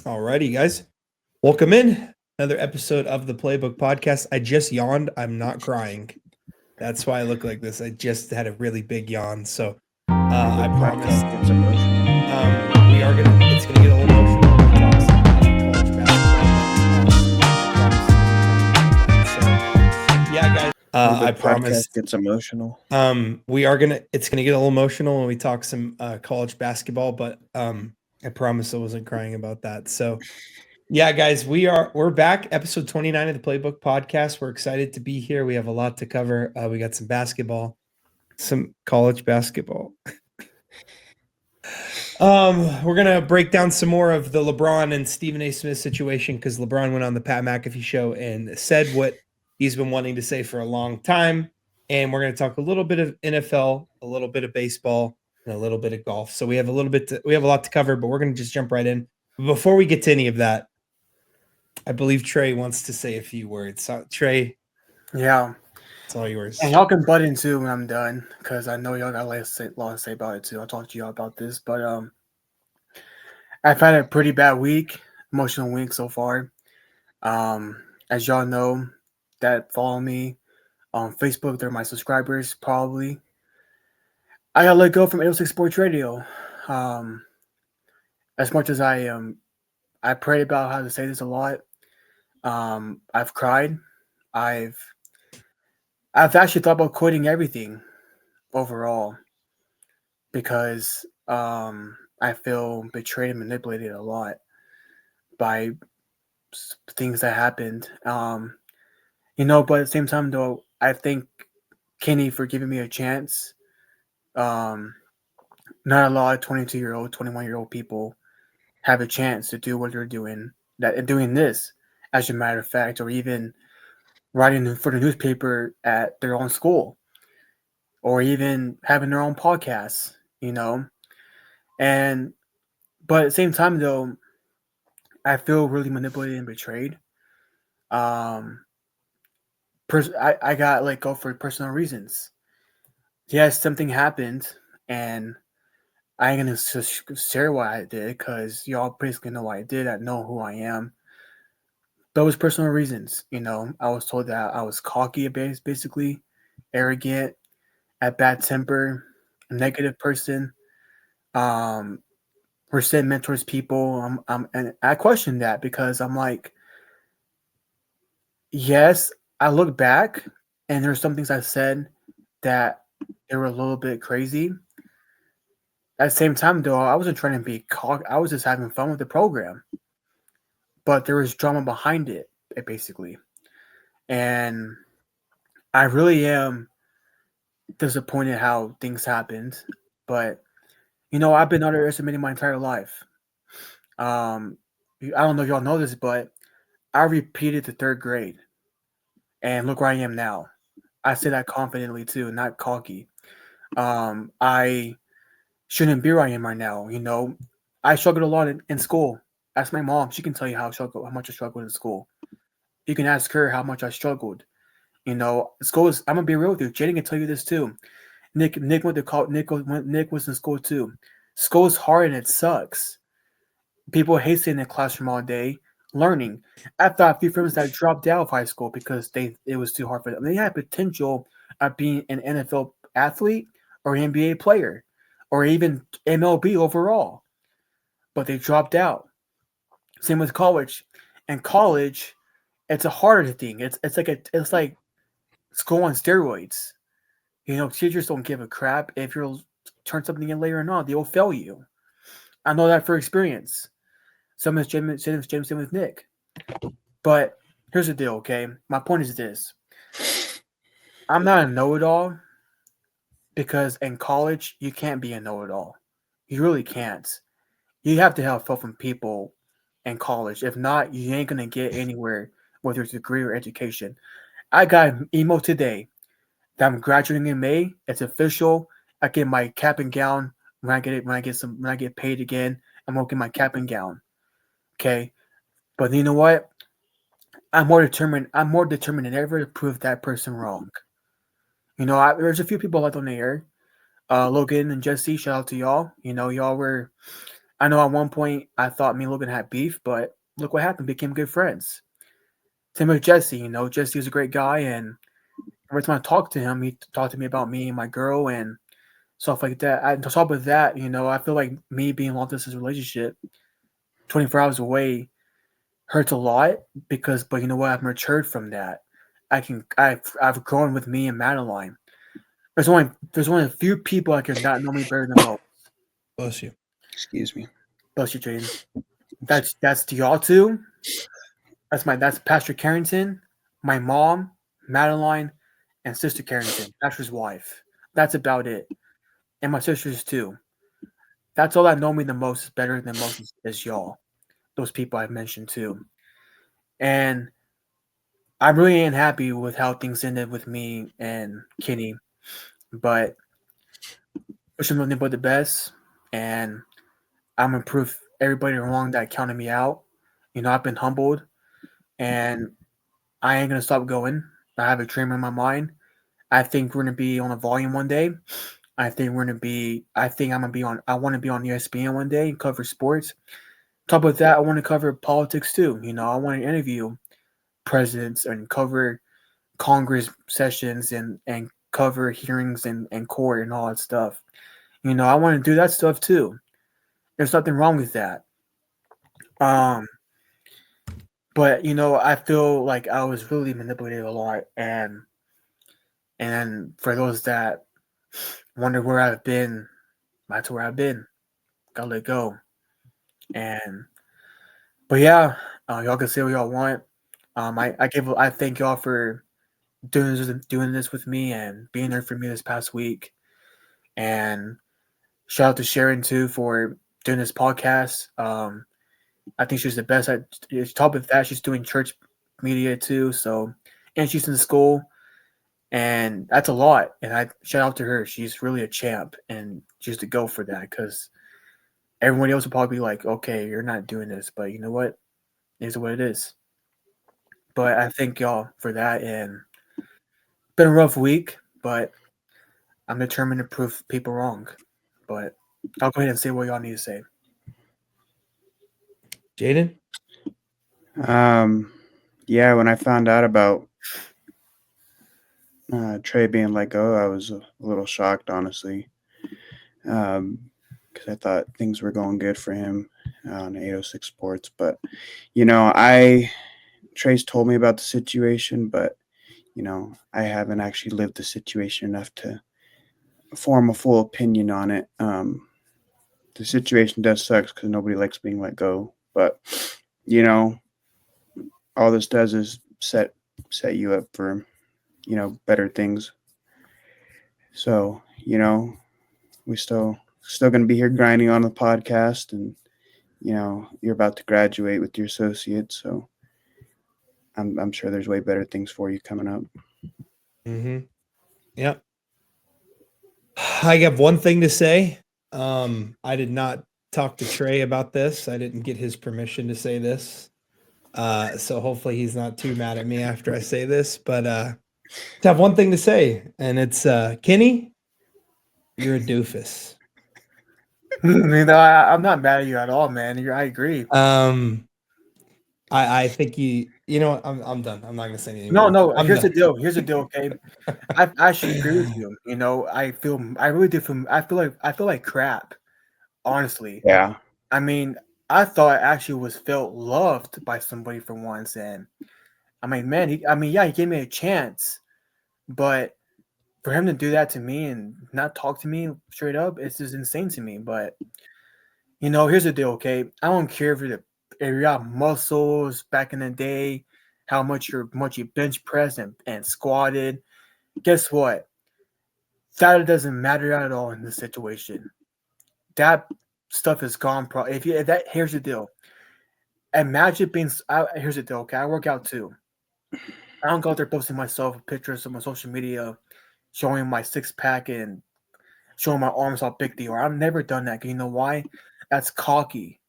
Alrighty, guys. Welcome in. Another episode of the Playbook Podcast. I just yawned. I'm not crying. That's why I look like this. I just had a really big yawn. So I promise It's emotional. we are gonna it's gonna get a little emotional when we talk some college basketball. Yeah, guys. I promise It's emotional. it's gonna get a little emotional when we talk some college basketball, but I promise I wasn't crying about that. So yeah, guys, we're back, episode 29 of the Playbook Podcast. We're excited to be here. We have a lot to cover. We got some basketball, some college basketball. We're gonna break down some more of the LeBron and Stephen A. Smith situation because LeBron went on the Pat McAfee show and said what he's been wanting to say for a long time. And we're gonna talk a little bit of NFL, a little bit of baseball, and a little bit of golf. So we have a lot to cover, but we're gonna just jump right in. But before we get to any of that, I believe Trey wants to say a few words. So, Trey, Yeah, it's all yours. and y'all can butt in too when I'm done, because I know y'all got a lot to say about it too. I'll talk to y'all about this, but I've had a pretty bad week, emotional week so far. As y'all know, that follow me on Facebook, they're my subscribers probably. I got let go from 806 Sports Radio. As much as I prayed about how to say this a lot. I've cried. I've actually thought about quitting everything overall because I feel betrayed and manipulated a lot by things that happened. But at the same time, though, I thank Kenny for giving me a chance. Not a lot of 22-year-old, 21-year-old people have a chance to do what they're doing. Doing this, as a matter of fact, or even writing for the newspaper at their own school, or even having their own podcasts, But at the same time, though, I feel really manipulated and betrayed. I got let go for personal reasons. Yes, something happened, and I ain't gonna share what I did because y'all basically know what I did. I know who I am. Those personal reasons, I was told that I was cocky, basically, arrogant, at bad temper, a negative person, resentment towards people. And I question that because I'm like, yes, I look back and there's some things I said that they were a little bit crazy. At the same time, though, I wasn't trying to be cocky. I was just having fun with the program. But there was drama behind it, basically. And I really am disappointed how things happened. But, I've been underestimating my entire life. I don't know if y'all know this, but I repeated the third grade. And look where I am now. I say that confidently, too, not cocky. I shouldn't be where I am right now, I struggled a lot in school. Ask my mom. She can tell you how much I struggled in school. You can ask her how much I struggled. School is. I'm gonna be real with you. Jaden can tell you this too. Nick went to college. Nick was in school too. School is hard and it sucks. People hate sitting in the classroom all day learning. I've got a few friends that dropped out of high school because it was too hard for them. They had potential of being an NFL athlete or an NBA player or even MLB overall, but they dropped out. Same with college. And college, it's a harder thing. It's like school on steroids. Teachers don't give a crap if you'll turn something in later or not. They will fail you. I know that for experience. Same with Nick. But here's the deal, okay? My point is this. I'm not a know-it-all because in college, you can't be a know-it-all. You really can't. You have to have help from people in college. If not, you ain't going to get anywhere with your degree or education. I got an email today that I'm graduating in May. It's official. I get my cap and gown when I get paid again. I'm gonna get my cap and gown. Okay, but you know what? I'm more determined than ever to prove that person wrong. There's a few people left on the air. Logan and Jesse, shout out to y'all. Y'all were. I know at one point I thought me and Logan had beef, but look what happened. Became good friends. Same with Jesse. Jesse was a great guy, and every time I talked to him, he talked to me about me and my girl and stuff like that. On top of that, I feel like me being long distance relationship, 24 hours away, hurts a lot but you know what? I've matured from that. I've grown with me and Madeline. There's only a few people that can not know me better than most. Bless you. Excuse me. Bless you, Jaden. That's to y'all too. That's Pastor Carrington, my mom, Madeline, and Sister Carrington, Pastor's wife. That's about it. And my sisters too. That's all that know me the most is better than most is y'all. Those people I've mentioned too. And I really ain't happy with how things ended with me and Kenny. But wish them nothing but the best. And I'm gonna prove everybody wrong that counted me out. I've been humbled and I ain't gonna stop going. I have a dream in my mind. I think we're gonna be on a volume one day. I think I'm gonna be on. I want to be on ESPN one day and cover sports. Top of that, I want to cover politics too. I want to interview presidents and cover Congress sessions and cover hearings and court and all that stuff. I want to do that stuff too. There's nothing wrong with that. But I feel like I was really manipulated a lot, and for those that wonder where I've been, that's where I've been. Gotta let go. But yeah, y'all can say what y'all want. I thank y'all for doing this with me and being there for me this past week. And shout out to Sharon too for doing this podcast. I think she's the best at top of that. She's doing church media too. So, and she's in school, and that's a lot. And I shout out to her. She's really a champ, and she's to go for that because everyone else will probably be like, "Okay, you're not doing this," but you know what? It is what it is. But I thank y'all for that, and been a rough week, but I'm determined to prove people wrong. But I'll go ahead and say what y'all need to say. Jaden? Yeah, when I found out about Trey being let go, I was a little shocked, honestly, because I thought things were going good for him on 806 Sports. But, Trey's told me about the situation, but, I haven't actually lived the situation enough to form a full opinion on it. The situation does suck because nobody likes being let go. But, all this does is set you up for better things. So we still going to be here grinding on the podcast, and you're about to graduate with your associate, so I'm sure there's way better things for you coming up. Yep. I have one thing to say. I did not talk to Trey about this. I didn't get his permission to say this. So hopefully he's not too mad at me after I say this, but I have one thing to say, and it's Kenny, you're a doofus. I'm not mad at you at all, man. I agree. I think you know what, I'm done. I'm not gonna say anything. No. Here's the deal. Okay. I actually agree with you. I really do feel. I feel like crap. Honestly. Yeah. I mean, I thought I actually felt loved by somebody for once, and I mean, man, he gave me a chance, but for him to do that to me and not talk to me straight up, it's just insane to me. But here's the deal, okay? I don't care if you got muscles back in the day, how much you bench pressed and squatted. Guess what? That doesn't matter at all in this situation. That stuff is gone. Here's the deal. Imagine being. Here's the deal. Okay, I work out too. I don't go out there posting myself pictures on my social media, showing my 6-pack and showing my arms how big they are. I've never done that. You know why? That's cocky.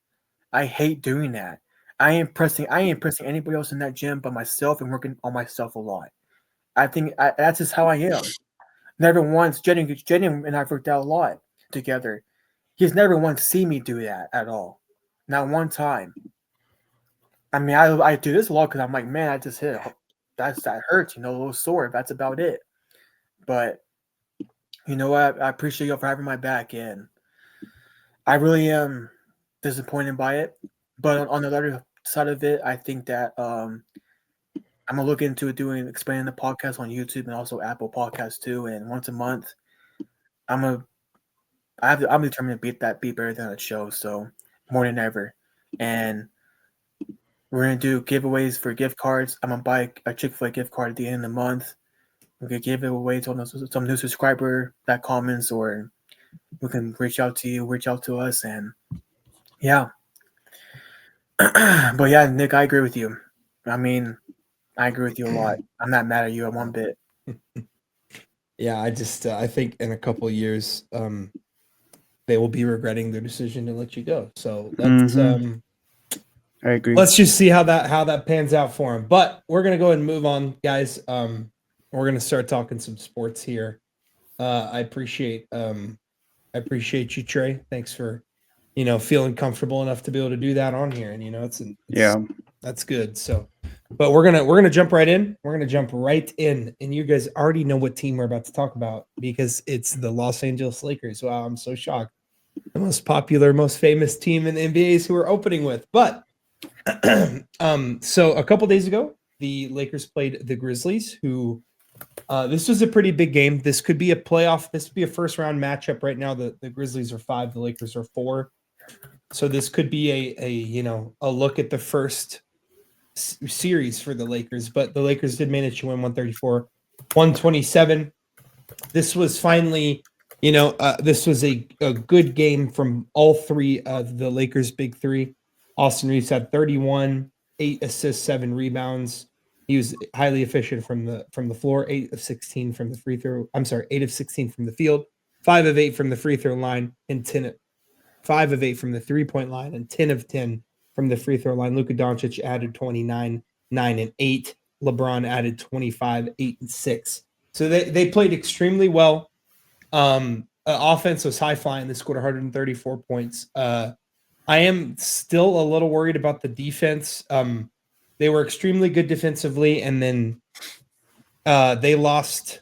I hate doing that. I ain't impressing anybody else in that gym but myself and working on myself a lot. I think that's just how I am. Never once. Jenny and I worked out a lot together. He's never once seen me do that at all. Not one time. I mean, I do this a lot because I'm like, man, I just hit. That hurts, a little sore. That's about it. But you know what? I appreciate you for having my back, and I really am disappointed by it. But on the other side of it, I think that I'm gonna look into expanding the podcast on YouTube and also Apple Podcasts too. And once a month, I'm determined to be better than a show. So more than ever, and we're gonna do giveaways for gift cards. I'm gonna buy a Chick-fil-A gift card at the end of the month. We could give it away to some new subscriber that comments, or we can reach out to us, and yeah. But yeah, Nick, I agree with you. I mean, I agree with you a lot. I'm not mad at you one bit. Yeah, I think in a couple of years, they will be regretting their decision to let you go. So I agree. let's just see how that pans out for him. But we're gonna go ahead and move on, guys. We're gonna start talking some sports here. I appreciate you, Trey. Thanks for feeling comfortable enough to be able to do that on here, and it's that's good. So, but we're gonna jump right in. We're gonna jump right in, and you guys already know what team we're about to talk about because it's the Los Angeles Lakers. Wow, I'm so shocked. The most popular, most famous team in the NBA is who we're opening with. But so a couple days ago, the Lakers played the Grizzlies, who this was a pretty big game. This could be a playoff. This could be a first round matchup. Right now, the Grizzlies are 5, the Lakers are 4. So this could be a look at the first series for the Lakers. But the Lakers did manage to win 134-127. This was finally, this was a good game from all three of the Lakers' big three. Austin Reeves had 31, 8 assists, 7 rebounds. He was highly efficient from the floor, 8 of 16 from the free throw. I'm sorry, 8 of 16 from the field, 5 of 8 from the free throw line, and 5 of 8 from the 3-point line, and 10 of 10 from the free throw line. Luka Doncic added 29, 9, and 8. LeBron added 25, 8, and 6. So they played extremely well. Offense was high flying. They scored 134 points. I am still a little worried about the defense. They were extremely good defensively, and then they lost.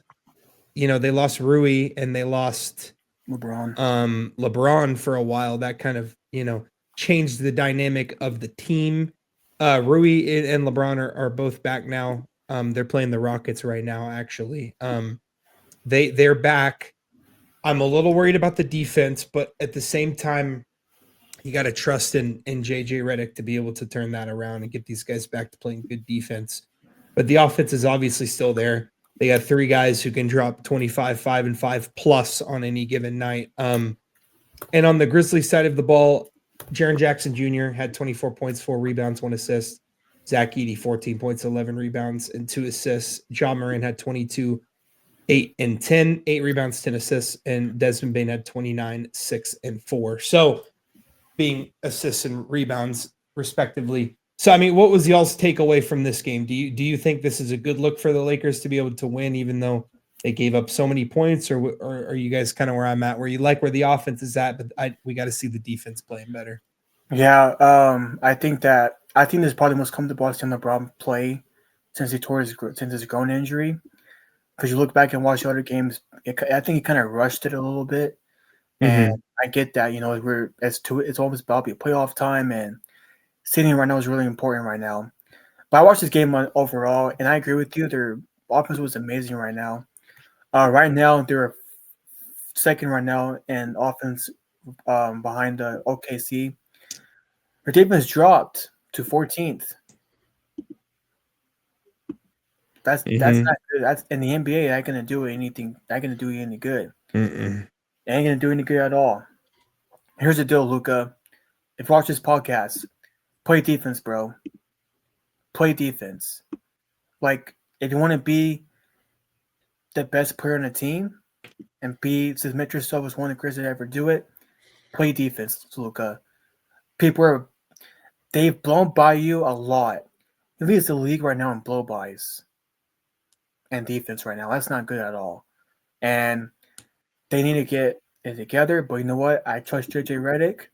They lost Rui and they lost LeBron for a while. That kind of changed the dynamic of the team. Rui and LeBron are both back now. They're playing the Rockets right now. Actually, they're back. I'm a little worried about the defense, but at the same time, you got to trust in JJ Redick to be able to turn that around and get these guys back to playing good defense. But the offense is obviously still there. They got 3 guys who can drop 25, 5, and 5 plus on any given night. And on the Grizzlies side of the ball, Jaren Jackson Jr. had 24 points, 4 rebounds, 1 assist. Zach Edey, 14 points, 11 rebounds, and 2 assists. John Moran had 22, 8 and 10, 8 rebounds, 10 assists, and Desmond Bane had 29, 6 and 4. So being assists and rebounds respectively. So, I mean, what was y'all's takeaway from this game? Do you think this is a good look for the Lakers to be able to win, even though they gave up so many points, or are you guys kind of where I'm at, where you like where the offense is at, but we got to see the defense playing better? Yeah, I think this is probably the most comfortable I've seen LeBron play since his groin injury. Because you look back and watch other games, I think he kind of rushed it a little bit. And I get that, it's almost about to be playoff time, and sitting right now is really important right now. But I watched this game overall, and I agree with you. Their offense was amazing right now. Right now, they're second right now in offense behind OKC. Their defense dropped to 14th. That's not good. That's in the NBA. Not gonna do anything. Not gonna do you any good. Mm-mm. It ain't gonna do any good at all. Here's the deal, Luka. If you watch this podcast, play defense, bro. Play defense. Like, if you want to be the best player on the team and submit yourself as one of the greatest to ever do it, play defense, Luka. They've blown by you a lot. He leads the league right now in blow-bys and defense right now. That's not good at all. And they need to get it together. But you know what? I trust JJ Redick.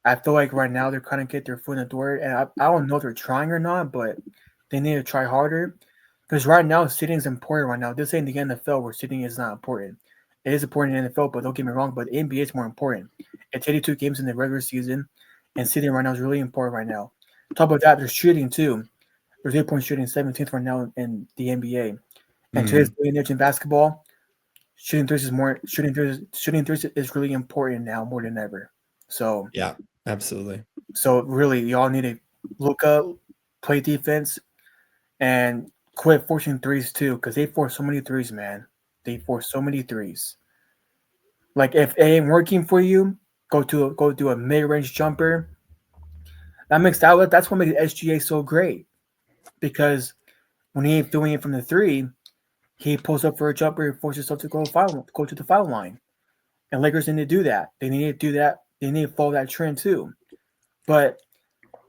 I feel like right now they're kind of get their foot in the door, and I don't know if they're trying or not, but they need to try harder. Because right now, sitting is important right now. This ain't the NFL where sitting is not important. It is important in the NFL, but don't get me wrong, but NBA is more important. It's 82 games in the regular season, and sitting right now is really important right now. On top of that, they're shooting too. Their 3-point shooting 17th right now in the NBA. And today's day and age in basketball, shooting threes is really important now more than ever. So Yeah, absolutely. so really y'all need to look up, play defense, and quit forcing threes too, because they force so many threes, man. They force so many threes. Like if it ain't working for you, go do a mid-range jumper. That's what makes SGA so great. Because when he ain't doing it from the three, he pulls up for a jumper and forces himself to go to the foul line. And Lakers need to do that. They need to do that. They need to follow that trend too. But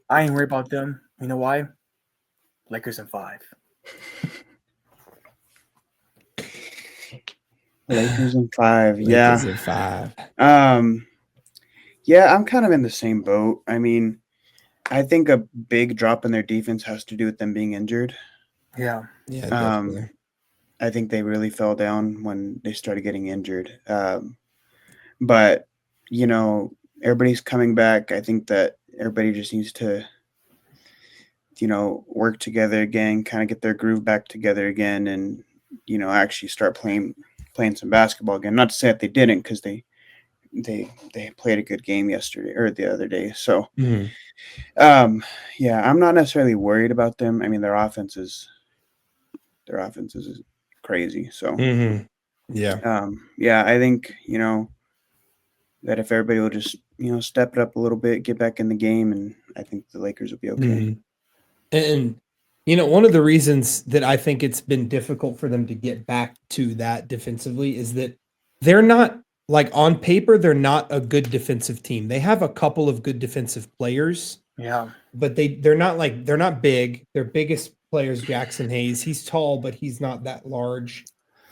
I ain't worried about them. You know why? Lakers in 5. Lakers in 5. Lakers Yeah. in 5. Yeah, I'm kind of in the same boat. I mean, I think a big drop in their defense has to do with them being injured. Yeah. Yeah, definitely. I think they really fell down when they started getting injured. But, you know, everybody's coming back. I think that everybody just needs to, you know, work together again, kind of get their groove back together again, and, you know, actually start playing some basketball again. Not to say that they didn't, because they played a good game yesterday or the other day. So, yeah, I'm not necessarily worried about them. I mean, their offense is crazy. So, yeah, I think, you know, that if everybody will just, you know, step it up a little bit, get back in the game, and I think the Lakers will be okay. And you know, one of the reasons that I think it's been difficult for them to get back to that defensively is that they're not, like, on paper, they're not a good defensive team. They have a couple of good defensive players, Yeah. but they're not big. Their biggest player is Jackson Hayes. He's tall, but he's not that large.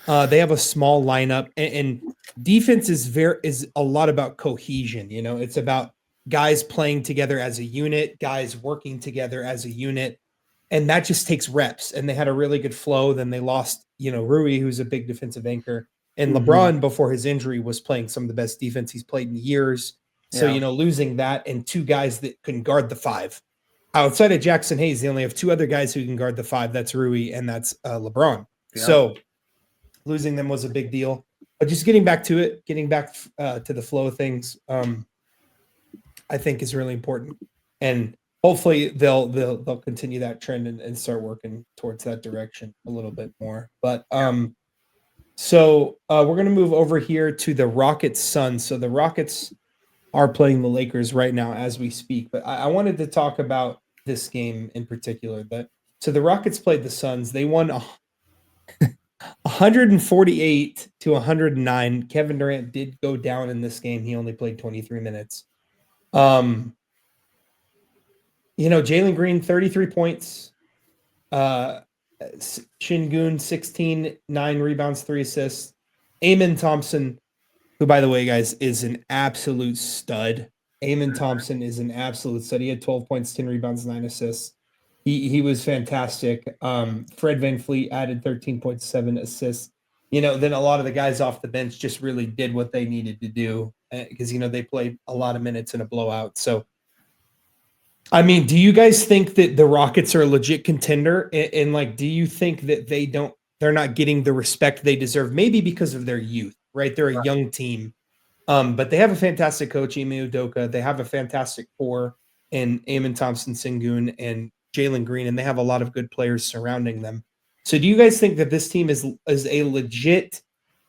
They have a small lineup, and defense is a lot about cohesion. You know, it's about guys playing together as a unit, guys working together as a unit, and that just takes reps. And they had a really good flow. Then they lost, you know, Rui, who's a big defensive anchor, and LeBron before his injury was playing some of the best defense he's played in years. So, Yeah. you know, losing that and two guys that can guard the 5. Outside of Jackson Hayes, they only have 2 other guys who can guard the 5. That's Rui and that's LeBron. Yeah. So losing them was a big deal. But just getting back to it, getting back to the flow of things, I think is really important. And hopefully they'll continue that trend and start working towards that direction a little bit more. But so we're gonna move over here to the Rockets Suns. So the Rockets are playing the Lakers right now as we speak. But I wanted to talk about this game in particular. So the Rockets played the Suns. They won 148 to 109. Kevin Durant did go down in this game. He only played 23 minutes. You know, Jalen Green, 33 points. Shingun, 16, 9 rebounds, 3 assists. Amen Thompson, who, by the way, guys, is an absolute stud. Amen Thompson is an absolute stud. He had 12 points, 10 rebounds, 9 assists. He was fantastic. Fred VanVleet added 13.7 assists. You know, then a lot of the guys off the bench just really did what they needed to do because, you know, they played a lot of minutes in a blowout. So, I mean, do you guys think that the Rockets are a legit contender? And like, do you think that they're not getting the respect they deserve? Maybe because of their youth, right? They're a young team. But they have a fantastic coach, Ime Udoka. They have a fantastic core in Amen Thompson, Sengun, and Jalen Green, and they have a lot of good players surrounding them. So do you guys think that this team is a legit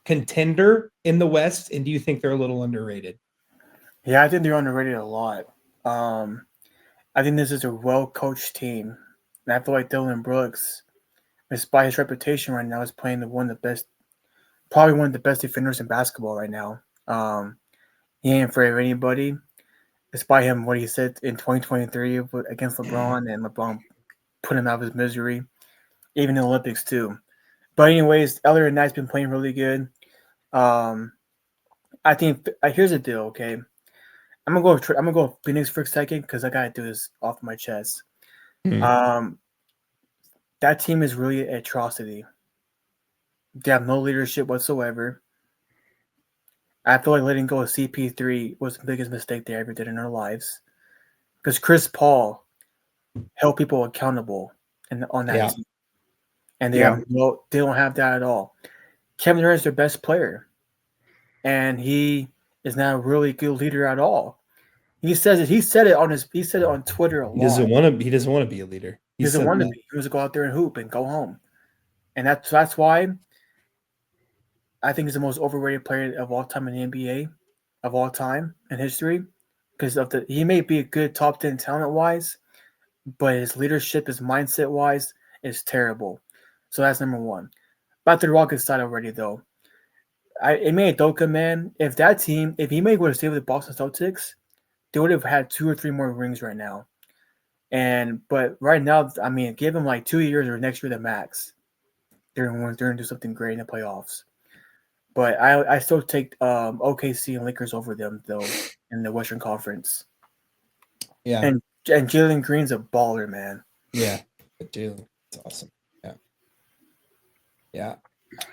contender in the West? And do you think they're a little underrated? Yeah, I think they're underrated a lot. I think this is a well-coached team. And I feel like Dylan Brooks, despite his reputation right now, is playing probably one of the best defenders in basketball right now. He ain't afraid of anybody. Despite him, what he said in 2023 against LeBron, and LeBron put him out of his misery, even in the Olympics too. But anyways, other than that, he's been playing really good. I think here's the deal. Okay, I'm gonna go Phoenix for a second because I gotta do this off my chest. Hmm. That team is really an atrocity. They have no leadership whatsoever. I feel like letting go of CP3 was the biggest mistake they ever did in their lives. Because Chris Paul held people accountable on that Yeah. team, and Yeah. they don't have that at all. Kevin Durant is their best player, and he is not a really good leader at all. He says it. He said it on Twitter a He lot. doesn't want to. He doesn't want to be a leader. He He doesn't said want to that. be. He wants to go out there and hoop and go home, and that's why I think he's the most overrated player of all time in the NBA, of all time in history, because he may be a good top 10 talent wise, but his leadership, his mindset wise, is terrible. So that's number one. About the Rockets side already though, Ime Udoka, man, if he may would have stayed with the Boston Celtics, they would have had 2 or 3 more rings right now. But right now, I mean, give him like 2 years or next year the max. They're going to do something great in the playoffs. But I still take OKC and Lakers over them though in the Western Conference. Yeah. And Jalen Green's a baller, man. Yeah. Jalen, it's awesome. Yeah. Yeah.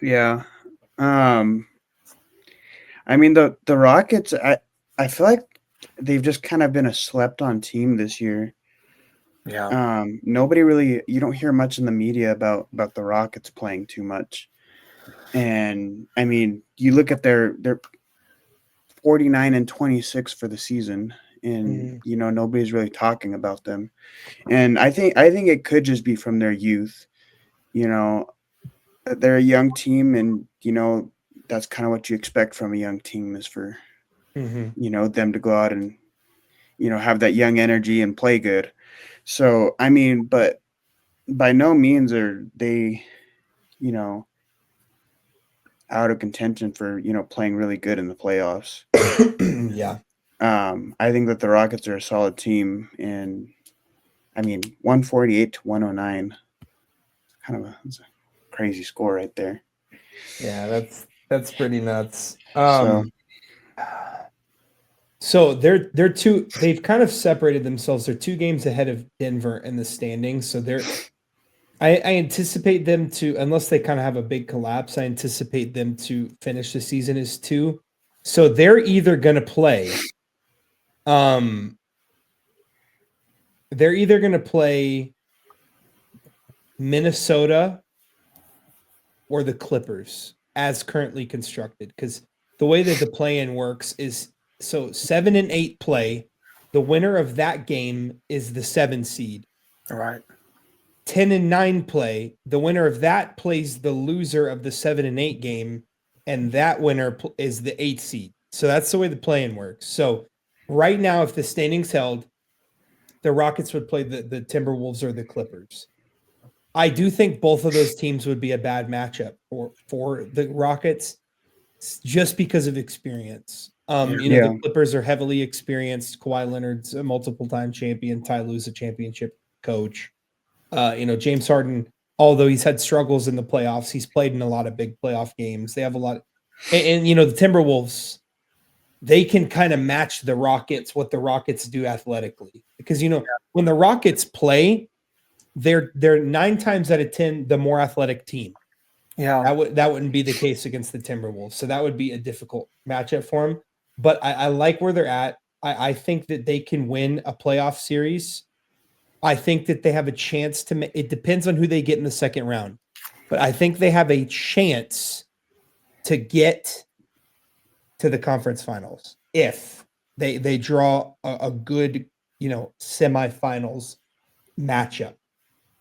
Yeah. I mean the Rockets, I feel like they've just kind of been a slept on team this year. Yeah. Nobody really, you don't hear much in the media about the Rockets playing too much. And I mean, you look at their 49-26 for the season, and nobody's really talking about them. And I think it could just be from their youth. They're a young team, and that's kind of what you expect from a young team, is for them to go out and have that young energy and play good. So I mean, but by no means are they out of contention for playing really good in the playoffs. Yeah. I think that the Rockets are a solid team, and I mean 148-109, kind of that's a crazy score right there. Yeah, that's pretty nuts. So they've kind of separated themselves. They're 2 games ahead of Denver in the standings. So I anticipate them to, unless they kind of have a big collapse, I anticipate them to finish the season as 2. So they're either going to play Minnesota or the Clippers as currently constructed, because the way that the play-in works is, so 7 and 8 play. The winner of that game is the 7 seed. All right. 10 and 9 play. The winner of that plays the loser of the 7 and 8 game, and that winner is the 8 seed. So that's the way the play-in works. So right now, if the standings held, the Rockets would play the Timberwolves or the Clippers. I do think both of those teams would be a bad matchup for the Rockets, just because of experience. The Clippers are heavily experienced. Kawhi Leonard's a multiple-time champion. Ty Lue's a championship coach. James Harden, although he's had struggles in the playoffs, he's played in a lot of big playoff games. They have a lot, and the Timberwolves, they can kind of match the Rockets, what the Rockets do athletically, because when the Rockets play, they're 9 times out of 10 the more athletic team. Yeah. That wouldn't be the case against the Timberwolves. So that would be a difficult matchup for them. But I like where they're at. I think that they can win a playoff series. I think that they have a chance to. It depends on who they get in the second round, but I think they have a chance to get to the conference finals if they draw a good semifinals matchup.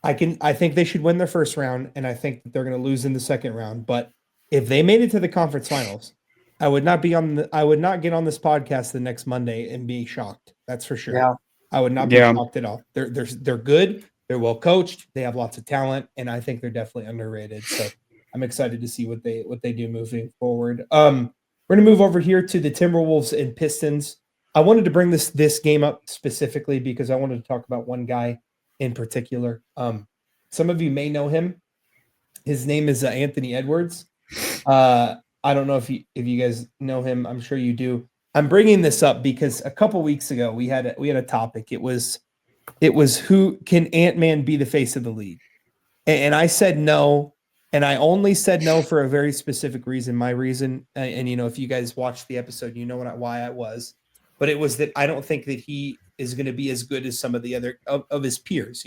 I think they should win their first round, and I think that they're going to lose in the second round. But if they made it to the conference finals, I would not get on this podcast the next Monday and be shocked. That's for sure. Yeah. I would not be shocked at all. They're good. They're well coached. They have lots of talent, and I think they're definitely underrated. So I'm excited to see what they do moving forward. We're going to move over here to the Timberwolves and Pistons. I wanted to bring this game up specifically because I wanted to talk about one guy in particular. Some of you may know him. His name is Anthony Edwards. I don't know if you guys know him. I'm sure you do. I'm bringing this up because a couple weeks ago we had a topic. It was who can Ant-Man be the face of the league? And I said no, and I only said no for a very specific reason. My reason, and if you guys watched the episode, you know why I was, but it was that I don't think that he is going to be as good as some of the other of his peers.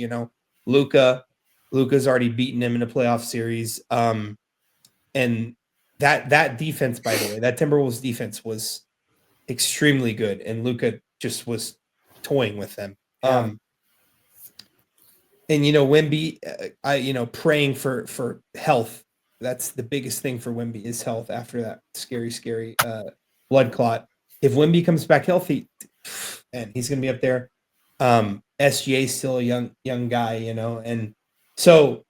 Luka's already beaten him in a playoff series, and that defense, by the way, that Timberwolves defense was extremely good, and Luka just was toying with them. Yeah. And Wemby, praying for health. That's the biggest thing for Wemby is health after that scary blood clot. If Wemby comes back healthy, and he's going to be up there. SGA is still a young guy, and so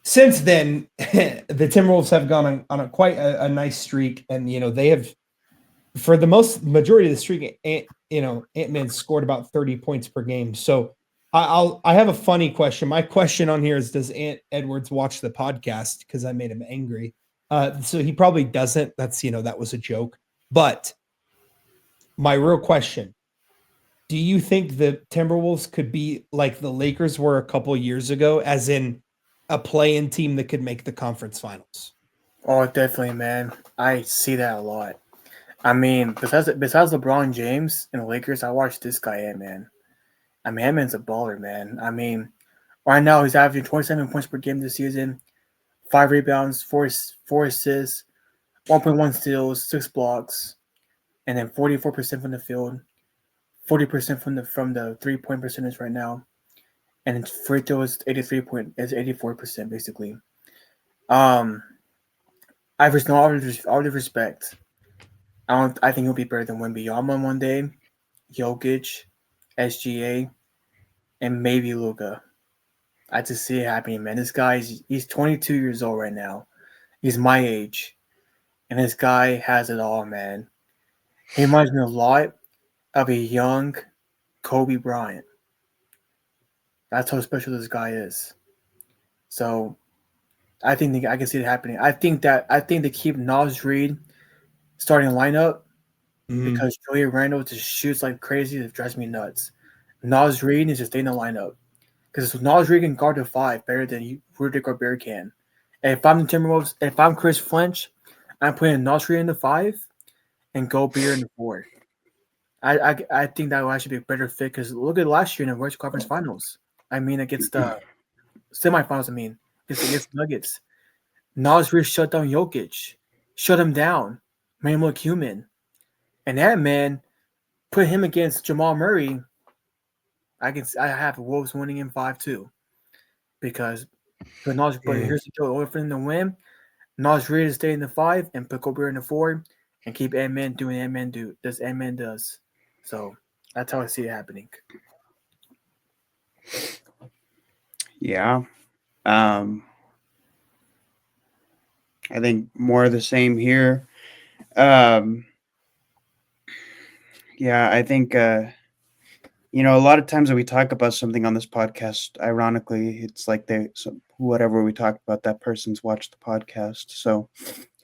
since then, the Timberwolves have gone on quite a nice streak, and they have, for the majority of the streak, Ant-Man scored about 30 points per game. So I have a funny question. My question on here is, does Ant Edwards watch the podcast? Because I made him angry. So he probably doesn't. That's that was a joke. But my real question: do you think the Timberwolves could be like the Lakers were a couple years ago, as in a play-in team that could make the conference finals? Oh, definitely, man. I see that a lot. I mean, besides LeBron James and the Lakers, I watched this guy, Ant-Man. I mean, Ant-Man's a baller, man. I mean, right now he's averaging 27 points per game this season, 5 rebounds, 4 assists, 1.1 steals, 6 blocks, and then 44% from the field, 40% from the 3-point percentage right now, and free throw is 84% basically. I have all the respect. I think he'll be better than Wembanyama one day, Jokic, SGA, and maybe Luka. I just see it happening, man. This guy, he's 22 years old right now. He's my age. And this guy has it all, man. He reminds me a lot of a young Kobe Bryant. That's how special this guy is. So I think I can see it happening. I think they keep Naz Reid starting lineup because Joey Randall just shoots like crazy. It drives me nuts. Naz Reid needs to stay in the lineup because Naz Reid can guard the 5 better than Rudy Gobert can. And if I'm the Timberwolves, if I'm Chris Flinch, I'm putting Naz Reid in the 5 and Gobert in the 4. I think that will actually be a better fit because look at last year in the West Conference Finals. I mean, against the semifinals. I mean, against the Nuggets. Naz Reid shut down Jokic, shut him down, made him look human, and that man put him against Jamal Murray. I have the Wolves winning in 5-2 because here's the deal: in order for them to win, Naz Reid to stay in the 5 and put Gobert in the 4 and keep Ant-Man doing Ant-Man does. So that's how I see it happening. Yeah. I think more of the same here. Yeah, I think, a lot of times when we talk about something on this podcast, ironically, it's like whatever we talk about, that person's watched the podcast. So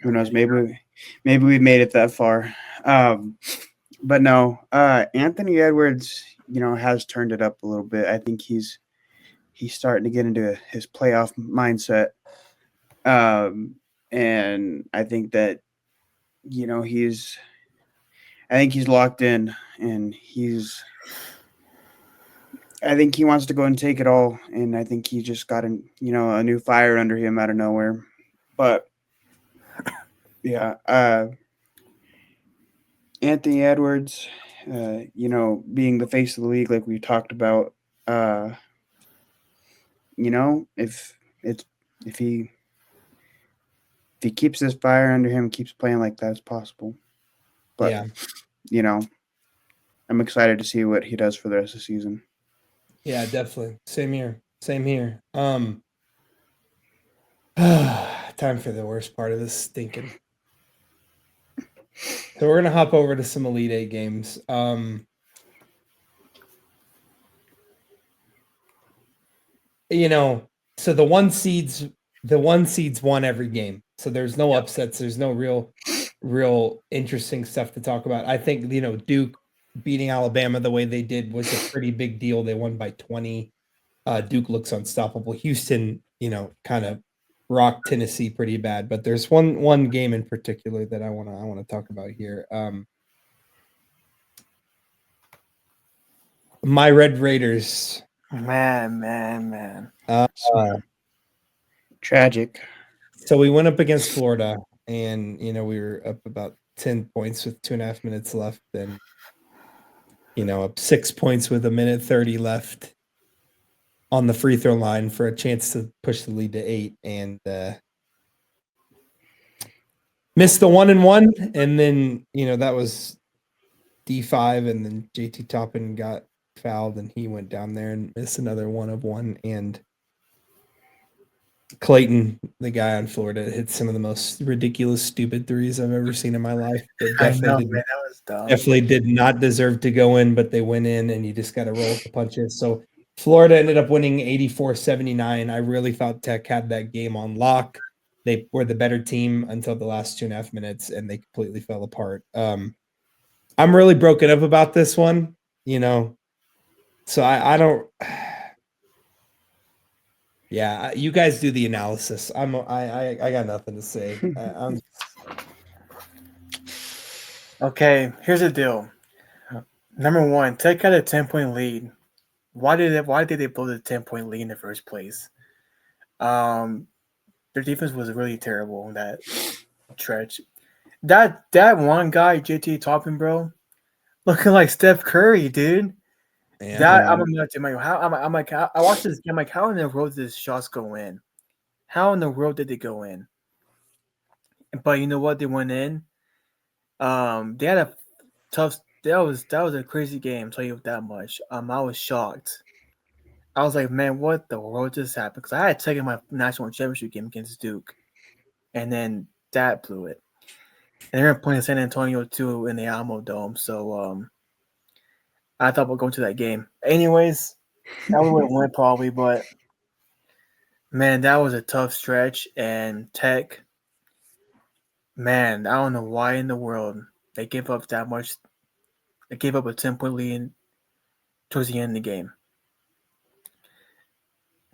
who knows? Maybe we've made it that far. But no, Anthony Edwards, has turned it up a little bit. I think he's starting to get into his playoff mindset. And I think that, he's locked in, and I think he wants to go and take it all. And I think he just got a new fire under him out of nowhere. But yeah, Anthony Edwards, being the face of the league, like we talked about, if he keeps this fire under him, keeps playing like that, it's possible. But yeah. I'm excited to see what he does for the rest of the season. Yeah, definitely. Same here. Time for the worst part of this stinking. So we're gonna hop over to some Elite Eight games. So the one seeds won every game. So there's no upsets. There's no real real interesting stuff to talk about. I think, Duke beating Alabama the way they did was a pretty big deal. They won by 20. Duke looks unstoppable. Houston, kind of rocked Tennessee pretty bad. But there's one game in particular that I wanna talk about here. My Red Raiders. Man. Tragic. So we went up against Florida, and we were up about 10 points with 2.5 minutes left, and up 6 points with 1:30 left on the free throw line for a chance to push the lead to 8, and missed the 1-and-1, and then that was D5, and then JT Toppin got fouled, and he went down there and missed another 1-of-1, and Clayton, the guy on Florida, hit some of the most ridiculous, stupid threes I've ever seen in my life. That I know, man. That was dumb. definitely did not deserve to go in, but they went in, and you just got to roll with the punches. So Florida ended up winning 84-79. I really thought Tech had that game on lock. They were the better team until the last 2.5 minutes, and they completely fell apart. I'm really broken up about this one, so I don't. Yeah, you guys do the analysis. I got nothing to say. Okay, here's the deal. Number one, Tech had a 10-point lead. Why did they blow the 10-point lead in the first place? Their defense was really terrible in that stretch. That one guy, JT Toppin, bro, looking like Steph Curry, dude. Yeah. I'm like, I watched this game. I'm like, how in the world did these shots go in? How in the world did they go in? But you know what? They went in. They had a tough. That was a crazy game. I'll tell you that much. I was shocked. I was like, man, what the world just happened? Because I had taken my national championship game against Duke, and then that blew it. And they're playing San Antonio too in the Alamo Dome. So I thought we'll go to that game. Anyways, I would win probably, but man, that was a tough stretch. And Tech, man, I don't know why in the world they gave up that much. They gave up a 10-point lead towards the end of the game.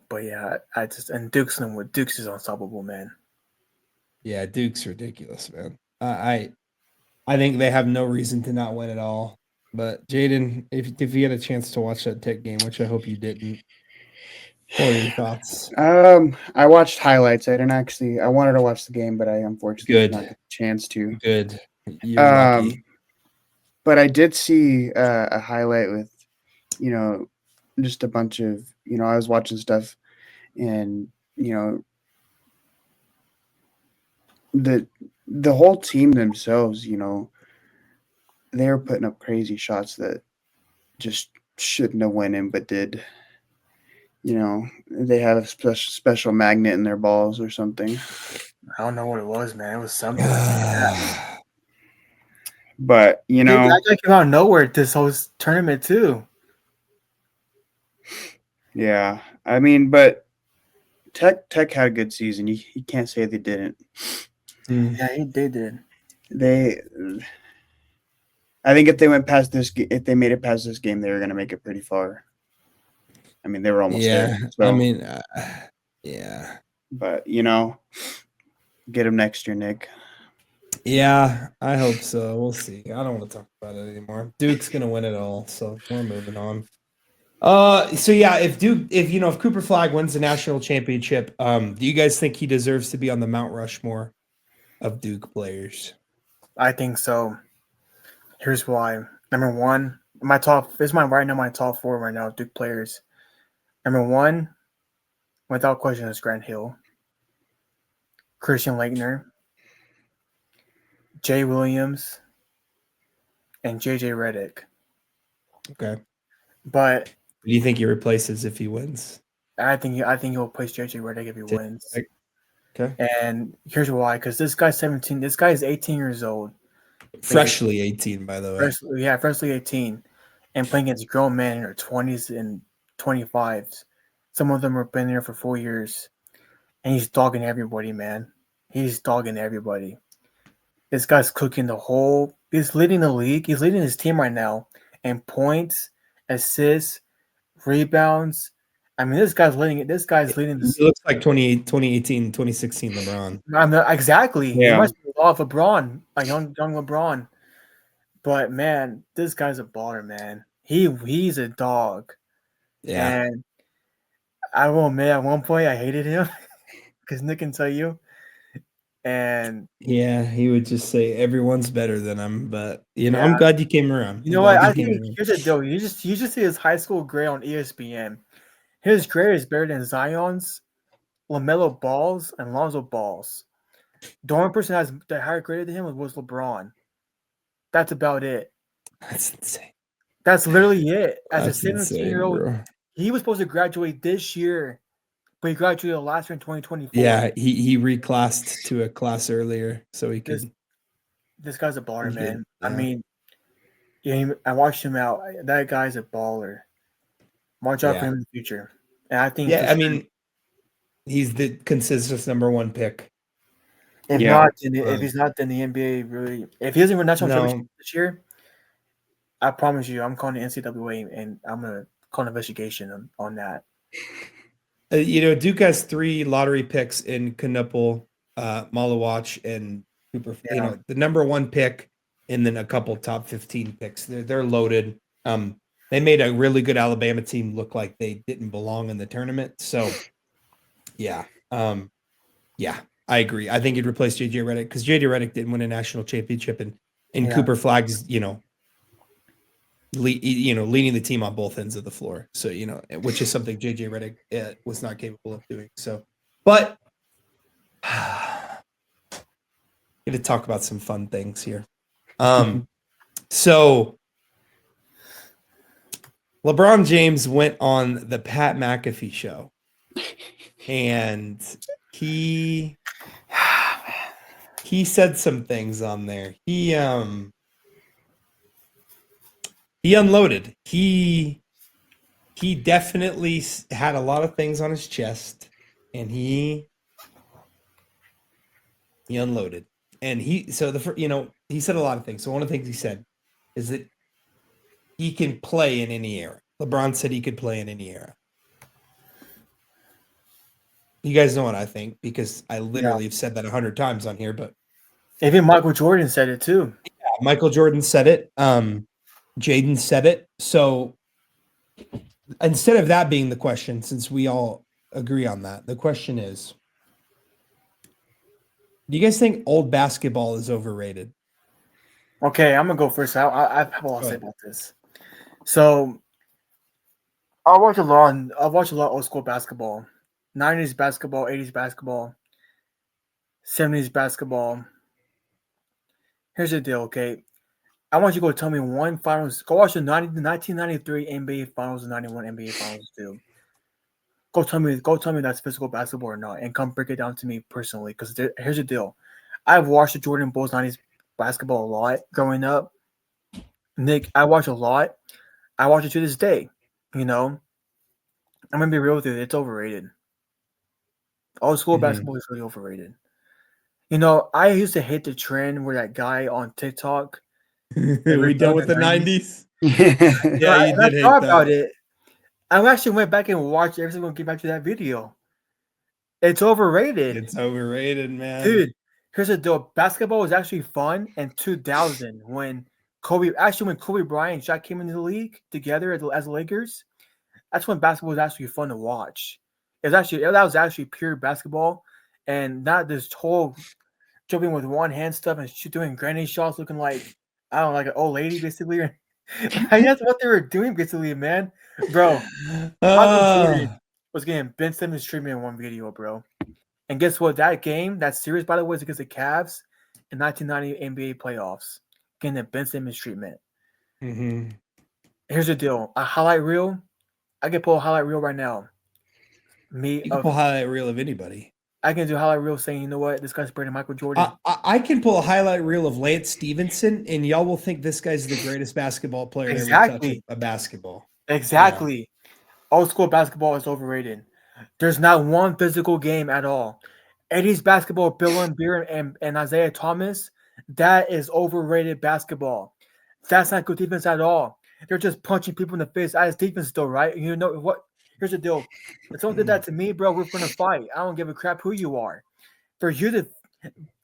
But yeah, Duke's is unstoppable, man. Yeah, Duke's ridiculous, man. I think they have no reason to not win at all. But Jaden, if you had a chance to watch that Tech game, which I hope you didn't, what are your thoughts? I watched highlights. I didn't actually. I wanted to watch the game, but I unfortunately did not get a chance to. Good. You're lucky. But I did see a highlight with, just a bunch of, I was watching stuff, and the whole team themselves, they were putting up crazy shots that just shouldn't have went in, but did. They had a special magnet in their balls or something. I don't know what it was, man. It was something. Like but Dude, that guy came out of nowhere this whole tournament too. Yeah, I mean, but Tech had a good season. You can't say they didn't. Yeah, they did. I think if they made it past this game, they were going to make it pretty far. I mean, they were almost there. So, I mean, yeah. But get them next year, Nick. Yeah, I hope so. We'll see. I don't want to talk about it anymore. Duke's going to win it all, so we're moving on. So yeah, if Cooper Flagg wins the national championship, do you guys think he deserves to be on the Mount Rushmore of Duke players? I think so. Here's why. Number one, my top 4 right now, Duke players. Number one, without question, is Grant Hill, Christian Laettner, Jay Williams, and JJ Redick. Okay. But Who do you think he replaces if he wins? I think he'll replace JJ Redick if he wins. Okay. And here's why, because this guy's 17. This guy is 18 years old. Freshly 18, by the way. Freshly 18. And playing against grown men in their 20s and 25s. Some of them have been there for 4 years. And he's dogging everybody, man. He's dogging everybody. This guy's cooking the whole. He's leading the league. He's leading his team right now in points, assists, rebounds. I mean, this guy's leading it. This guy's leading this. It looks like 2018, 2016 LeBron. Exactly. He Yeah. must be a lot of LeBron, a young LeBron. But man, this guy's a baller, man. He's a dog. Yeah. And I will admit, at one point I hated him because Nick can tell you. And Yeah, he would just say everyone's better than him, but I'm Yeah. glad you came around. you I'm know what? glad I you came think around. here's the deal. You just see his high school grade on ESPN. His grade is better than Zion's, LaMelo Ball's, and Lonzo Ball's. The only person that has the higher grade than him was LeBron. That's about it. That's insane. That's literally it. As That's a 17-year-old, bro. he was supposed to graduate this year, but he graduated last year in 2024. Yeah, he reclassed to a class earlier so he could. This guy's a baller, He man. did, I yeah. mean, I watched him out. That guy's a baller. Watch out for him in the future. And I think, Yeah, I mean, he's the consensus number one pick. if Yeah. not, if he's not, then the NBA really. If he doesn't win national championship this year, I promise you, I'm calling the NCAA and I'm gonna call an investigation on that. Duke has 3 lottery picks in Knuppel, Malawach, and Cooper. Yeah. The number 1 pick, and then a couple top 15 picks. They're loaded. They made a really good Alabama team look like they didn't belong in the tournament. So, yeah, I agree. I think he'd replace JJ Redick because JJ Redick didn't win a national championship, and Yeah. Cooper Flagg's leading the team on both ends of the floor. So, which is something JJ Redick was not capable of doing. So, but going to talk about some fun things here. So LeBron James went on the Pat McAfee show, and he said some things on there. He unloaded. He definitely had a lot of things on his chest, and he unloaded. And he said a lot of things. So one of the things he said is that he can play in any era. LeBron said he could play in any era. You guys know what I think because I literally have said that 100 times on here. But even Michael Jordan said it too. Yeah, Michael Jordan said it. Jaden said it. So instead of that being the question, since we all agree on that, the question is, do you guys think old basketball is overrated? Okay, I'm gonna go first. I have a lot to say about this. So I watch a lot of old school basketball, 90s basketball, 80s basketball, 70s basketball. Here's the deal, okay? I want you to go tell me one finals. Go watch the 1993 NBA Finals and 91 NBA Finals too. Go tell me that's physical basketball or not, and come break it down to me personally. Because here's the deal, I've watched the Jordan Bulls 90s basketball a lot growing up. Nick, I watch a lot. I watch it to this day. I'm gonna be real with you. It's overrated. Old school basketball is really overrated. I used to hate the trend where that guy on TikTok. We done with the 90s? Yeah, you did hate thought that. about it. I actually went back and watched every single get back to that video. It's overrated. It's overrated, man. Dude, here's the deal. Basketball was actually fun in 2000 when Kobe Bryant and Shaq came into the league together as Lakers. That's when basketball was actually fun to watch. That was actually pure basketball, and not this whole jumping with one hand stuff and doing granny shots, looking like like an old lady basically. That's what they were doing basically, man. Bro, Michael Jordan was getting Ben Simmons treatment in one video, bro. And guess what? That series, by the way, is against the Cavs in 1990 NBA playoffs, getting the Ben Simmons treatment. Mm-hmm. Here's the deal: a highlight reel. I can pull a highlight reel right now. You can pull a highlight reel of anybody. I can do a highlight reel saying, you know what, this guy's better than Michael Jordan. I can pull a highlight reel of Lance Stevenson, and y'all will think this guy's the greatest basketball player to ever touch a basketball. Exactly. Yeah. Old school basketball is overrated. There's not one physical game at all. 80s basketball, Bill and Beer and Isaiah Thomas, That is overrated basketball. That's not good defense at all. They're just punching people in the face as defense, though, right? You know what? Here's the deal. If someone did that to me, bro, we're gonna fight. I don't give a crap who you are. For you to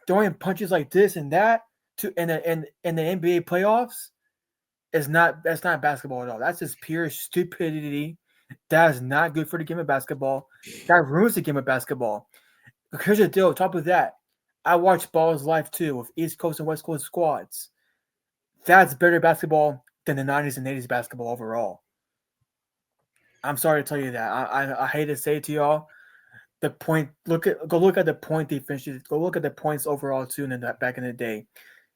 throwing punches like this and that to in the NBA playoffs is that's not basketball at all. That's just pure stupidity. That is not good for the game of basketball. That ruins the game of basketball. Here's the deal. Top of that, I watch Balls Live too with East Coast and West Coast squads. That's better basketball than the 90s and 80s basketball overall. I'm sorry to tell you that. I hate to say it to y'all. Go look at the point defenses. Go look at the points overall too. Back in the day,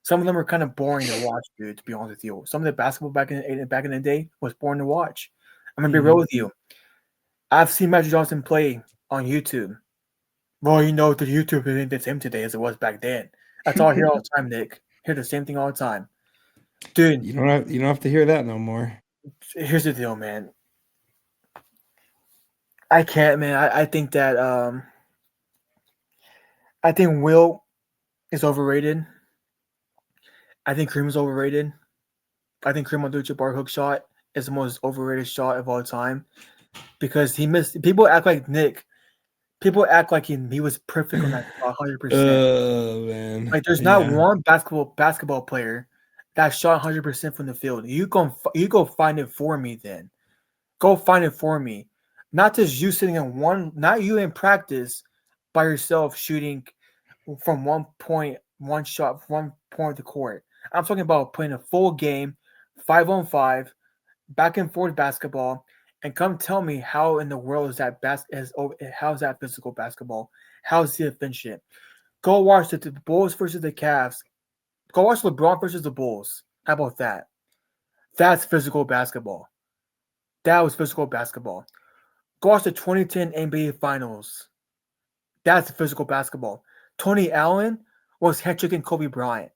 some of them were kind of boring to watch, dude. To be honest with you, some of the basketball back in the day was boring to watch. I'm gonna be real with you. I've seen Magic Johnson play on YouTube. Well, you know, the YouTube isn't the same today as it was back then. That's all I hear all the time, Nick. Hear the same thing all the time, dude. You don't have to hear that no more. Here's the deal, man. I can't, man. I think that I think Will is overrated. I think Kareem is overrated. I think Kareem Abdul-Jabbar hook shot is the most overrated shot of all time because he missed. People act like Nick. People act like he was perfect on that 100%. Oh man! Like there's not one basketball player that shot 100% from the field. You go find it for me then. Go find it for me. Not just you sitting in not you in practice by yourself shooting from one shot, from 1 point of the court. I'm talking about playing a full game, 5-on-5, back and forth basketball, and come tell me how in the world is that how's that physical basketball? How's the efficient? Go watch the Bulls versus the Cavs. Go watch LeBron versus the Bulls. How about that? That's physical basketball. That was physical basketball. Go watch the 2010 NBA Finals. That's physical basketball. Tony Allen was hand-checking Kobe Bryant,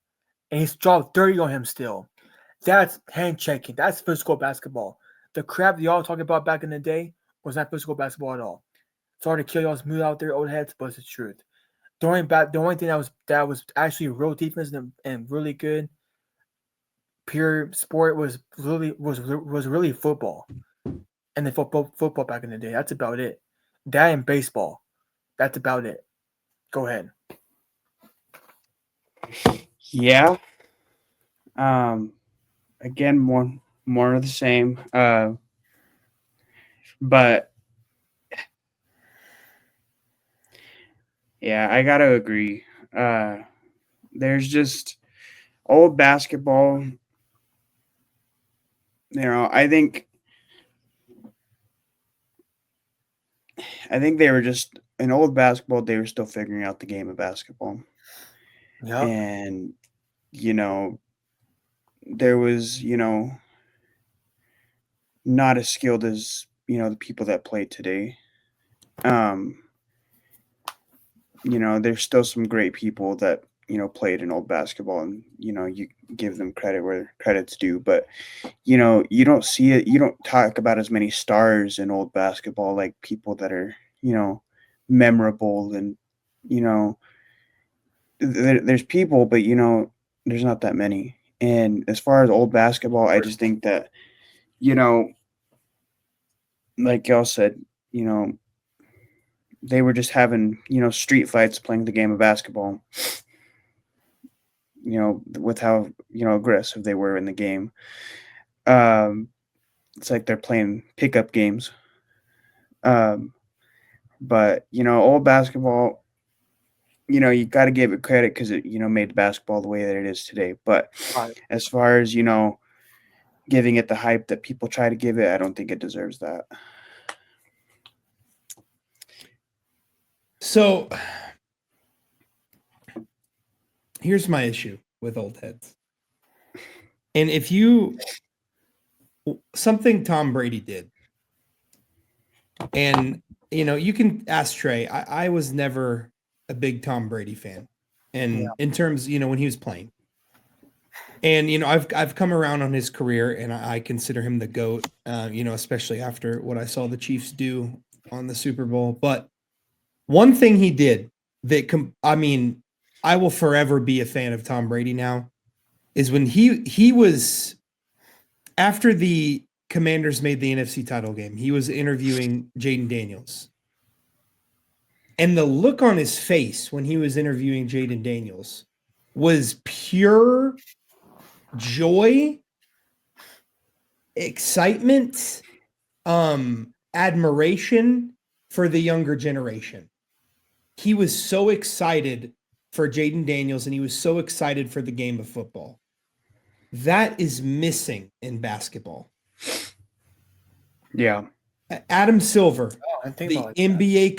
and he's dropped 30 on him still. That's hand-checking. That's physical basketball. The crap y'all talking about back in the day was not physical basketball at all. Sorry to kill y'all's mood out there, old heads, but it's the truth. The only thing that was actually real defense and really good, pure sport was really football. And the football back in the day. That's about it. That and baseball. That's about it. Go ahead. Yeah. Again, more of the same. But yeah, I gotta agree. There's just old basketball. I think they were just in old basketball. They were still figuring out the game of basketball. Yeah. And there was not as skilled as the people that play today. There's still some great people that played in old basketball, and you give them credit where credit's due, but you don't see it. You don't talk about as many stars in old basketball, like people that are memorable, and there's people, but there's not that many. And as far as old basketball, I just think that like y'all said, they were just having street fights, playing the game of basketball, with how aggressive they were in the game. It's like they're playing pickup games. But old basketball, you got to give it credit because it made basketball the way that it is today. But as far as giving it the hype that people try to give it, I don't think it deserves that. So here's my issue with old heads. And if something Tom Brady did, and you can ask Trey, I was never a big Tom Brady fan. And in terms, when he was playing. And I've come around on his career, and I consider him the GOAT, especially after what I saw the Chiefs do on the Super Bowl. But one thing he did that I will forever be a fan of Tom Brady now is when he was after the Commanders made the NFC title game, he was interviewing Jaden Daniels. And the look on his face when he was interviewing Jaden Daniels was pure joy, excitement, admiration for the younger generation. He was so excited for Jaden Daniels and he was so excited for the game of football. That is missing in basketball. Yeah. Adam Silver, the NBA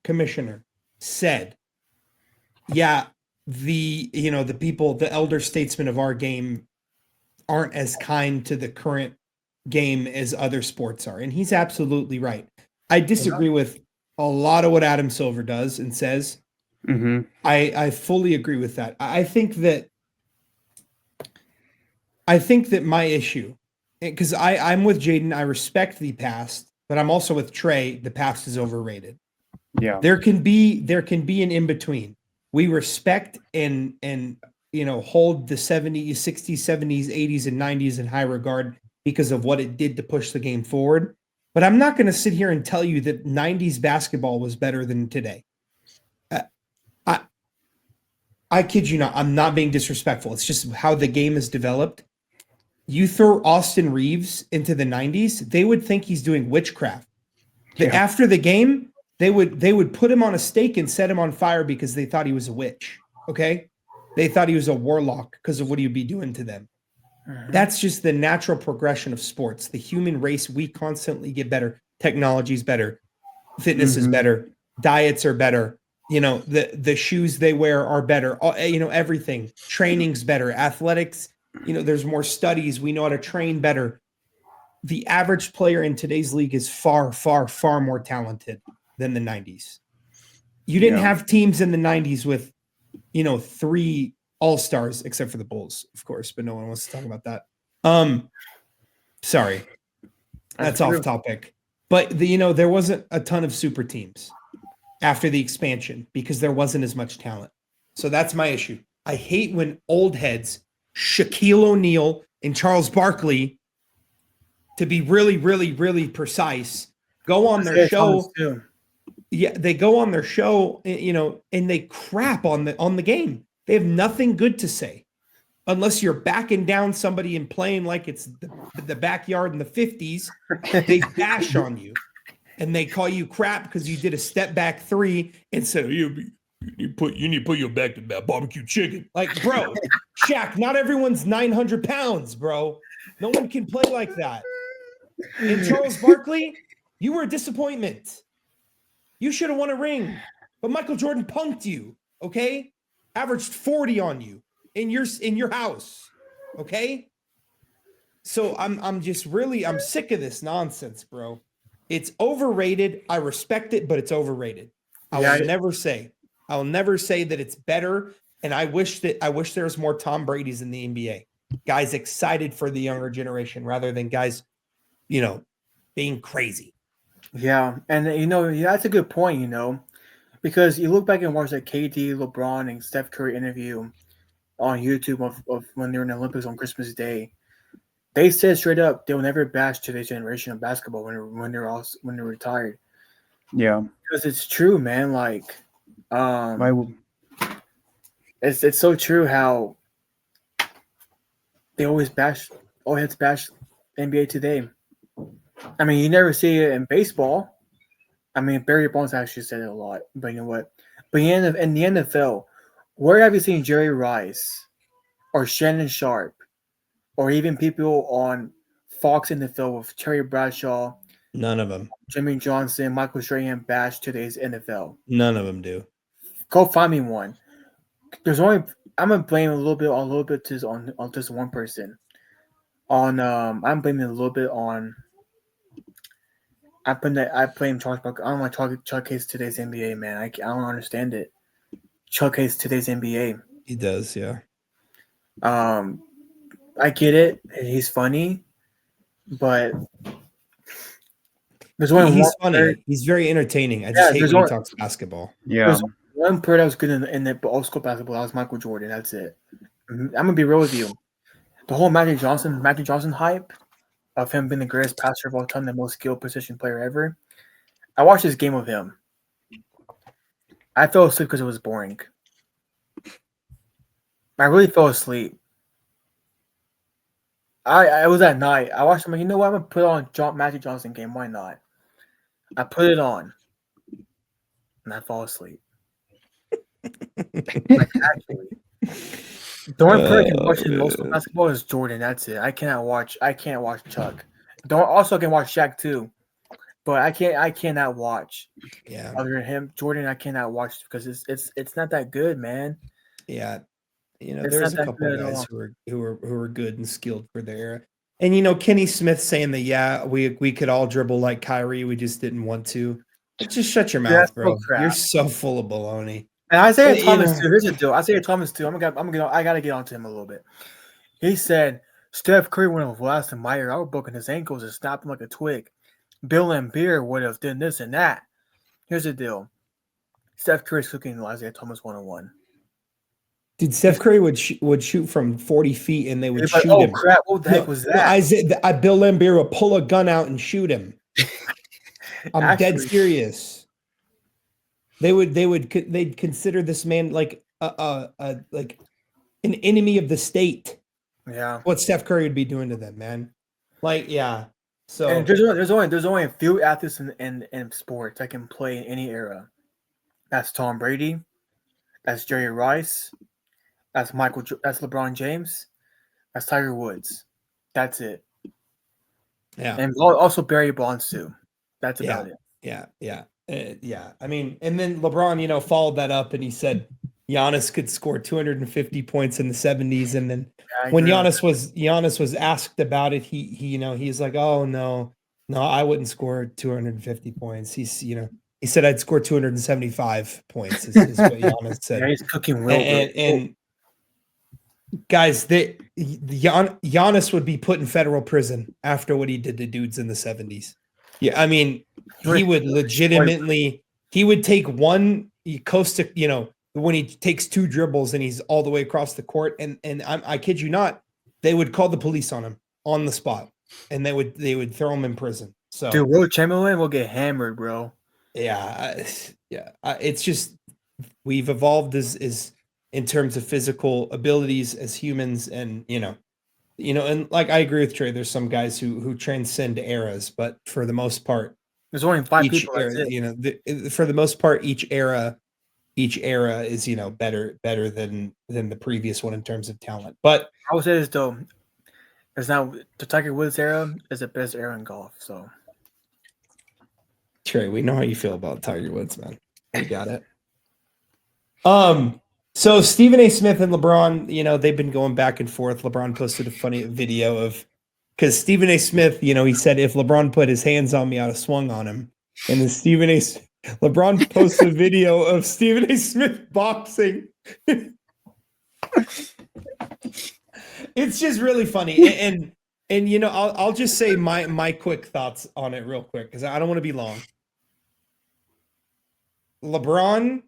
commissioner, said, yeah, the people, the elder statesmen of our game aren't as kind to the current game as other sports are. And he's absolutely right. I disagree with a lot of what Adam Silver does and says. Mm-hmm. I fully agree with that. I think that my issue, because I'm with Jaden, I respect the past, but I'm also with Trey. The past is overrated. Yeah. There can be an in-between. We respect and hold the 70s, 60s, 70s, 80s, and 90s in high regard because of what it did to push the game forward. But I'm not going to sit here and tell you that 90s basketball was better than today. I kid you not. I'm not being disrespectful. It's just how the game has developed. You throw Austin Reeves into the 90s, they would think he's doing witchcraft. Yeah. After the game, they would put him on a stake and set him on fire because they thought he was a witch. Okay? They thought he was a warlock because of what he'd be doing to them. Mm-hmm. That's just the natural progression of sports. The human race, we constantly get better. Technology's better. Fitness is better. Diets are better. The shoes they wear are better. Everything. Training's better. Athletics, there's more studies. We know how to train better. The average player in today's league is far, far, far more talented than the 90s. You didn't have teams in the 90s with, 3 all-stars, except for the Bulls, of course, but no one wants to talk about that. Sorry. That's off topic. But there wasn't a ton of super teams after the expansion because there wasn't as much talent. So that's my issue. I hate when old heads, Shaquille O'Neal and Charles Barkley, to be really, really, really precise, go on their show. Yeah, they go on their show, and they crap on the game. They have nothing good to say unless you're backing down somebody and playing like it's the backyard in the 50s. They bash on you and they call you crap because you did a step back 3 and said, you need to put your back to that barbecue chicken. Like, bro, Shaq, not everyone's 900 pounds, bro. No one can play like that. And Charles Barkley, you were a disappointment. You should have won a ring, but Michael Jordan punked you, okay? Averaged 40 on you in your house, okay? So I'm sick of this nonsense, bro. It's overrated. I respect it, but it's overrated. I will never say that it's better. And I wish there was more Tom Brady's in the NBA. Guys excited for the younger generation rather than guys, being crazy. Yeah, and that's a good point, because you look back and watch that KD, LeBron, and Steph Curry interview on YouTube of when they were in the Olympics on Christmas Day. They said straight up they will never bash today's generation of basketball when they're retired. Yeah, because it's true, man. Like, it's so true how they always bash NBA today. I mean, you never see it in baseball. I mean, Barry Bonds actually said it a lot, but you know what? But in the NFL, where have you seen Jerry Rice or Shannon Sharp or even people on Fox NFL with Terry Bradshaw? None of them. Jimmy Johnson, Michael Strahan bash today's NFL. None of them do. Go find me one. I'm gonna blame a little bit just on just one person. I'm blaming a little bit on. I blame Charles Barkley. I don't want Chuck Hayes today's NBA, man. I don't understand it. Chuck Hayes today's NBA. He does, yeah. I get it. He's funny, but there's only he's funny. He's very entertaining. I just hate when he talks basketball. Yeah. There's one player that was good in the old school basketball, that was Michael Jordan. That's it. I'm gonna be real with you. The whole Magic Johnson hype of him being the greatest passer of all time, the most skilled position player ever. I watched this game of him. I fell asleep because it was boring. I really fell asleep. I was at night. I watched him. You know what? I'm gonna put on Magic Johnson game. Why not? I put it on, and I fall asleep. Like actually, the only player I can watch in most basketball is Jordan. That's it. I can't watch Chuck. I can watch Shaq too, but I cannot watch. Yeah. Other than him, Jordan, I cannot watch because it's not that good, man. Yeah. You know, It's there's not a that couple good at guys all. who are good and skilled for their era. And you know, Kenny Smith saying that we could all dribble like Kyrie, we just didn't want to. Just shut your Yeah, mouth, that's bro. so crap. You're so full of baloney. And Isaiah You Thomas know- too. Here's the deal. Isaiah Thomas too. I gotta get onto him a little bit. He said Steph Curry would have lasted Meyer. I would broken his ankles and snapped him like a twig. Bill Laimbeer would have done this and that. Here's the deal. Steph Curry's cooking Isaiah Thomas 101. Dude, Steph Curry would shoot from 40 feet and they would It's like, shoot oh him. crap! What the heck was that? Bill Laimbeer would pull a gun out and shoot him. I'm dead Actually, serious. They'd consider this man like like an enemy of the state. yeah. What Steph Curry would be doing to them, man. Like, yeah. So And there's only a few athletes in sports that can play in any era. That's Tom Brady. That's Jerry Rice. That's That's LeBron James. That's Tiger Woods. That's it. yeah. And also Barry Bonds too. That's about it. Yeah. I mean, and then LeBron, you know, followed that up and he said Giannis could score 250 points in the 70s. And then when Giannis was asked about it, he you know, he's like, oh no, I wouldn't score 250 points. He said I'd score 275 points is what Giannis said. Yeah, he's cooking real good. And guys, Giannis would be put in federal prison after what he did to dudes in the 70s. Yeah, I mean, he would legitimately, he would take one coast to, you know, when he takes two dribbles and he's all the way across the court, and I kid you not, they would call the police on him on the spot, and they would throw him in prison. So, dude, Will Chamberlain will get hammered, bro. Yeah, it's just we've evolved as in terms of physical abilities as humans, and you know, and like I agree with Trey. There's some guys who transcend eras, but for the most part, There's only 5 each people. era, That's it. you know, for the most part, each era is, you know, better than the previous one in terms of talent. But I would say this though, it's now the Tiger Woods era is the best era in golf. So Trey, we know how you feel about Tiger Woods, man. We got it. So Stephen A. Smith and LeBron, you know, they've been going back and forth. LeBron posted a funny video of, because Stephen A. Smith, you know, he said if LeBron put his hands on me, I'd have swung on him. And then LeBron posted a video of Stephen A. Smith boxing. It's just really funny. And you know, I'll just say my quick thoughts on it real quick, because I don't want to be long. LeBron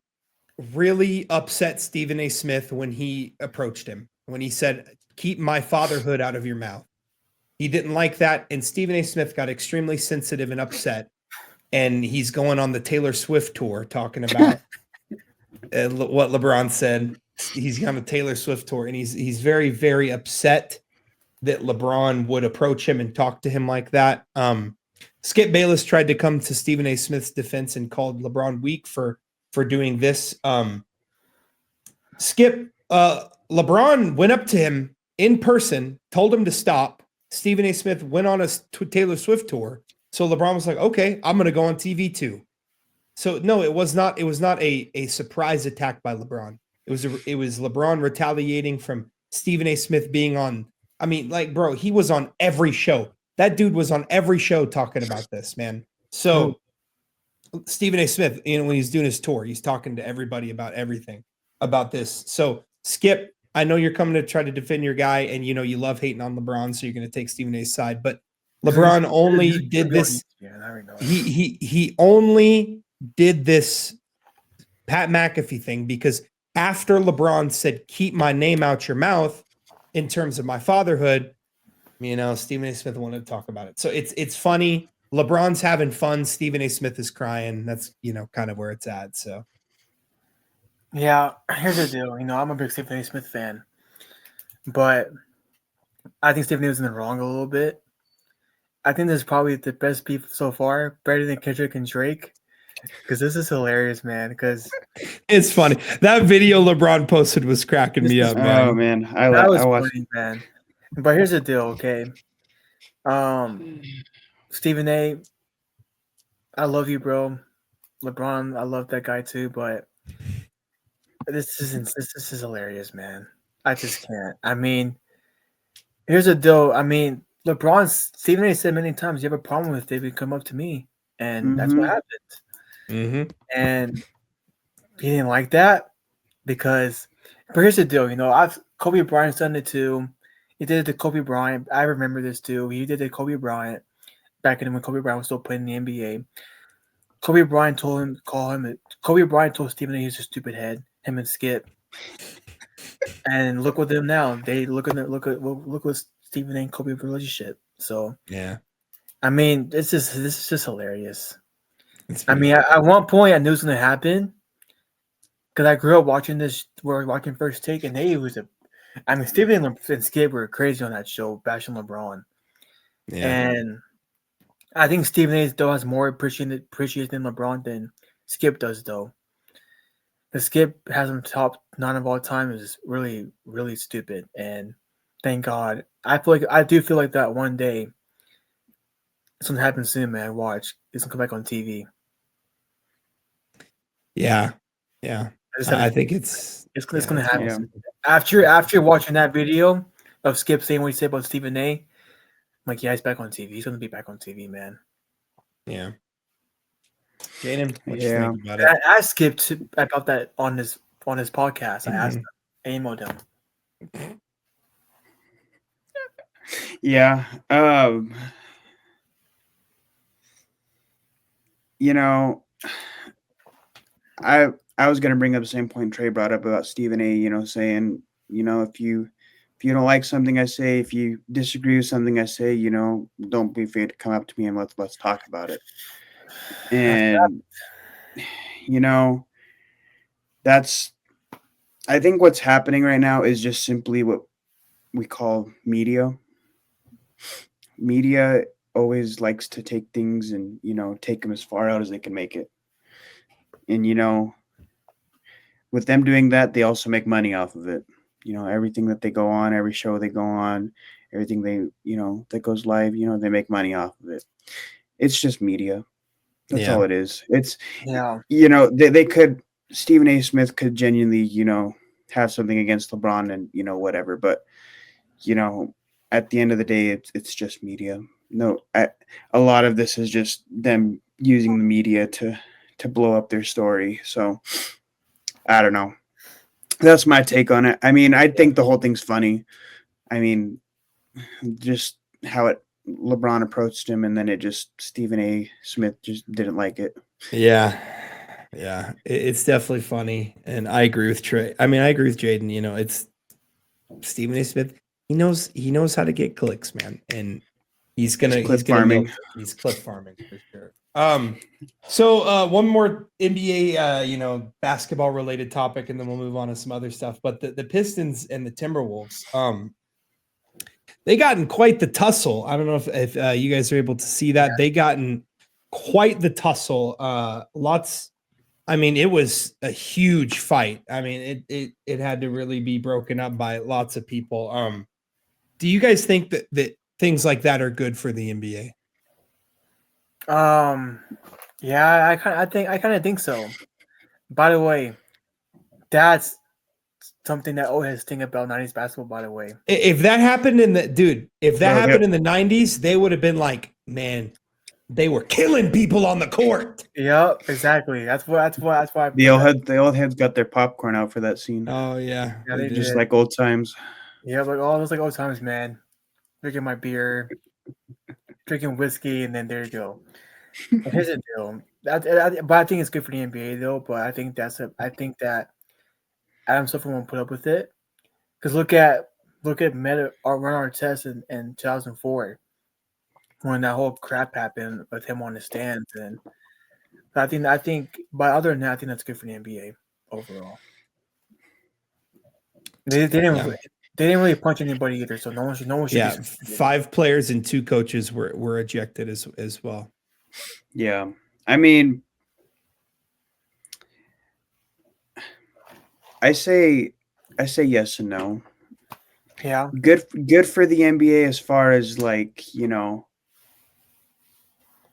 really upset Stephen A. Smith when he approached him, when he said, keep my fatherhood out of your mouth. He didn't like that. And Stephen A. Smith got extremely sensitive and upset. And he's going on the Taylor Swift tour talking about what LeBron said. He's on the Taylor Swift tour, and he's very, very upset that LeBron would approach him and talk to him like that. Skip Bayless tried to come to Stephen A. Smith's defense and called LeBron weak for doing this. LeBron went up to him in person, told him to stop. Stephen A. Smith went on a Taylor Swift tour. So LeBron was like, okay, I'm going to go on TV too. So no, it was not a surprise attack by LeBron. It was LeBron retaliating from Stephen A. Smith being on. I mean, like, bro, he was on every show. That dude was on every show talking about this, man. So Stephen A. Smith, you know, when he's doing his tour, he's talking to everybody about everything about this. So Skip, I know you're coming to try to defend your guy, and you know you love hating on LeBron, so you're going to take Stephen A's side. But LeBron only did this. Yeah, I know. He only did this Pat McAfee thing, because after LeBron said, keep my name out your mouth in terms of my fatherhood, Stephen A. Smith wanted to talk about it. So it's funny. LeBron's having fun. Stephen A. Smith is crying. That's, kind of where it's at. So. Yeah, here's the deal. I'm a big Stephen A. Smith fan, but I think Stephen A. was in the wrong a little bit. I think this is probably the best beef so far, better than Kendrick and Drake, because this is hilarious, man. Because it's funny. That video LeBron posted was cracking me up, man. Oh man, that was funny, man. But here's the deal, okay? Stephen A., I love you, bro. LeBron, I love that guy too, but this is hilarious, man. I just can't. I mean, here's the deal. I mean, Stephen A. said many times, you have a problem with it, you come up to me. And that's what happened. And he didn't like that but here's the deal. Kobe Bryant's done it too. He did it to Kobe Bryant. I remember this too. He did it to Kobe Bryant back when Kobe Bryant was still playing in the NBA. Kobe Bryant told Stephen A. he's a stupid head. Him and Skip. And look with them now. They look what Stephen A. and Kobe relationship. So yeah, I mean, this is just hilarious. I mean, at one point I knew it was gonna happen because I grew up watching this. We're watching First Take, and Stephen and Skip were crazy on that show, bashing LeBron. Yeah. And I think Stephen A. still has more appreciation than LeBron than Skip does, though. The Skip has him top 9 of all time is really, really stupid. And thank God. I do feel like that one day. It's gonna happen soon, man. Watch. It's gonna come back on TV. Yeah. I think it's gonna happen. Yeah. After watching that video of Skip saying what he said about Stephen A., I'm like, yeah, he's back on TV. He's gonna be back on TV, man. Yeah. Jaden, what you think about it? I skipped about that on his podcast. I asked him, I emailed him. Yeah. I was gonna bring up the same point Trey brought up about Stephen A. Saying, if you don't like something I say, if you disagree with something I say, don't be afraid to come up to me and let's talk about it. And I think what's happening right now is just simply what we call media. Media always likes to take things and take them as far out as they can make it. And with them doing that, they also make money off of it. Everything that they go on, every show they go on, everything they that goes live, they make money off of it. It's just media. That's all it is. It's they could Stephen A. Smith could genuinely have something against LeBron and whatever, but at the end of the day, it's just media. A lot of this is just them using the media to blow up their story. So I don't know. That's my take on it. I mean, I think the whole thing's funny. I mean, just how LeBron approached him, and then Stephen A. Smith just didn't like it. Yeah. It's definitely funny, and I agree with Trey. I mean, I agree with Jaden. It's Stephen A. Smith. He knows how to get clicks, man, and he's gonna farming. He's click farming for sure. So one more NBA, basketball related topic, and then we'll move on to some other stuff. But the Pistons and the Timberwolves, they got in quite the tussle. I don't know if you guys are able to see that. They got in quite the tussle. I mean, it was a huge fight. I mean, it had to really be broken up by lots of people. Do you guys think that things like that are good for the NBA? Yeah, I kind of think so. By the way, that's something that always has thing about 90s basketball, by the way. If that happened in the 90s, they would have been like, man, they were killing people on the court. Yep, exactly. That's why the old heads got their popcorn out for that scene. Oh yeah, they just like old times. Yeah, like all those like old times, man. Drinking my beer, drinking whiskey, and then there you go. But here's the deal. but I think it's good for the NBA though. But I think that Adam Silver won't put up with it because look at Ron Artest in 2004 when that whole crap happened with him on the stands, and I think, but other than that, I think that's good for the NBA overall. They didn't really punch anybody either, so no one should Yeah, be suspended. 5 players and 2 coaches were ejected as well. Yeah, I mean, I say yes and no. Yeah, Good for the NBA as far as like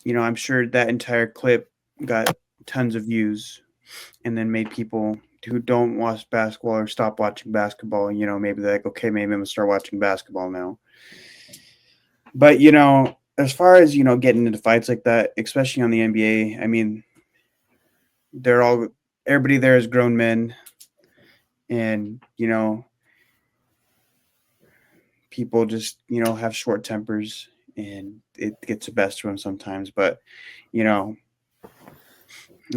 I'm sure that entire clip got tons of views, and then made people who don't watch basketball or stop watching basketball. Maybe they're like, okay, maybe I'm gonna start watching basketball now. But as far as getting into fights like that, especially on the NBA, I mean, everybody there is grown men, and people just have short tempers, and it gets the best of them sometimes. But I'm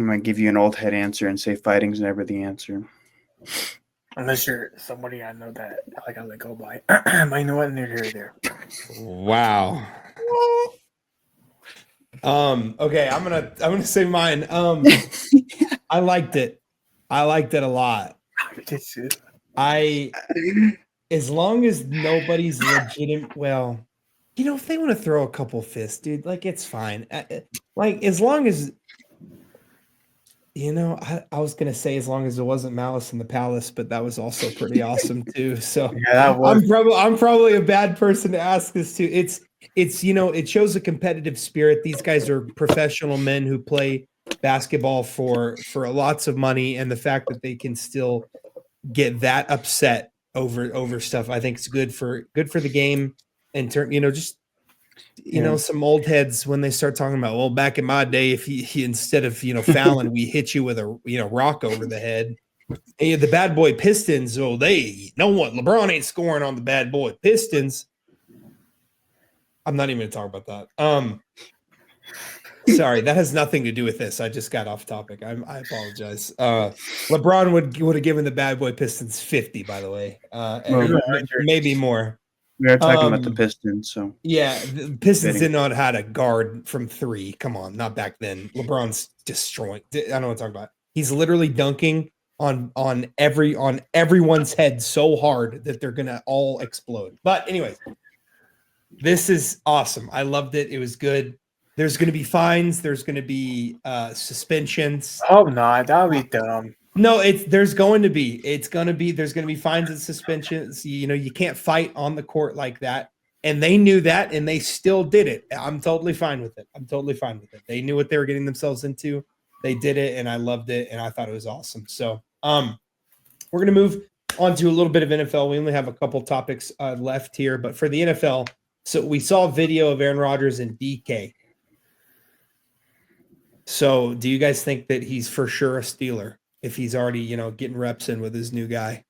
gonna give you an old head answer and say fighting's never the answer. unless you're somebody I know that like I let go by. But you know what? Neither there. Wow. Okay, I'm gonna say mine. I liked it. I liked it a lot. As long as nobody's legitimate, well, if they want to throw a couple fists, dude, like it's fine. Like as long as I was gonna say as long as it wasn't Malice in the Palace, but that was also pretty awesome too. So Yeah, that was. I'm probably a bad person to ask this to. It's it shows a competitive spirit. These guys are professional men who play basketball for lots of money, and the fact that they can still get that upset over stuff, I think it's good for the game. In turn, just some old heads when they start talking about, well, back in my day, if he instead of fouling, we hit you with a rock over the head. Hey, the bad boy Pistons, they know what, LeBron ain't scoring on the bad boy Pistons. I'm not even gonna talk about that. Sorry, that has nothing to do with this. I just got off topic. I apologize. LeBron would have given the bad boy Pistons 50, by the way. Maybe more. We are talking about the Pistons, so yeah, the Pistons didn't know how to guard from 3. Come on, not back then. LeBron's destroying. I don't know what I'm talking about. He's literally dunking on everyone's head so hard that they're gonna all explode. But anyways, this is awesome. I loved it. It was good. There's going to be fines. There's going to be suspensions. Oh no, that would be dumb. No, there's going to be fines and suspensions. You can't fight on the court like that. And they knew that, and they still did it. I'm totally fine with it. They knew what they were getting themselves into. They did it, and I loved it, and I thought it was awesome. So, we're going to move on to a little bit of NFL. We only have a couple topics left here, but for the NFL, so we saw a video of Aaron Rodgers and DK. So, do you guys think that he's for sure a Steeler if he's already, getting reps in with his new guy?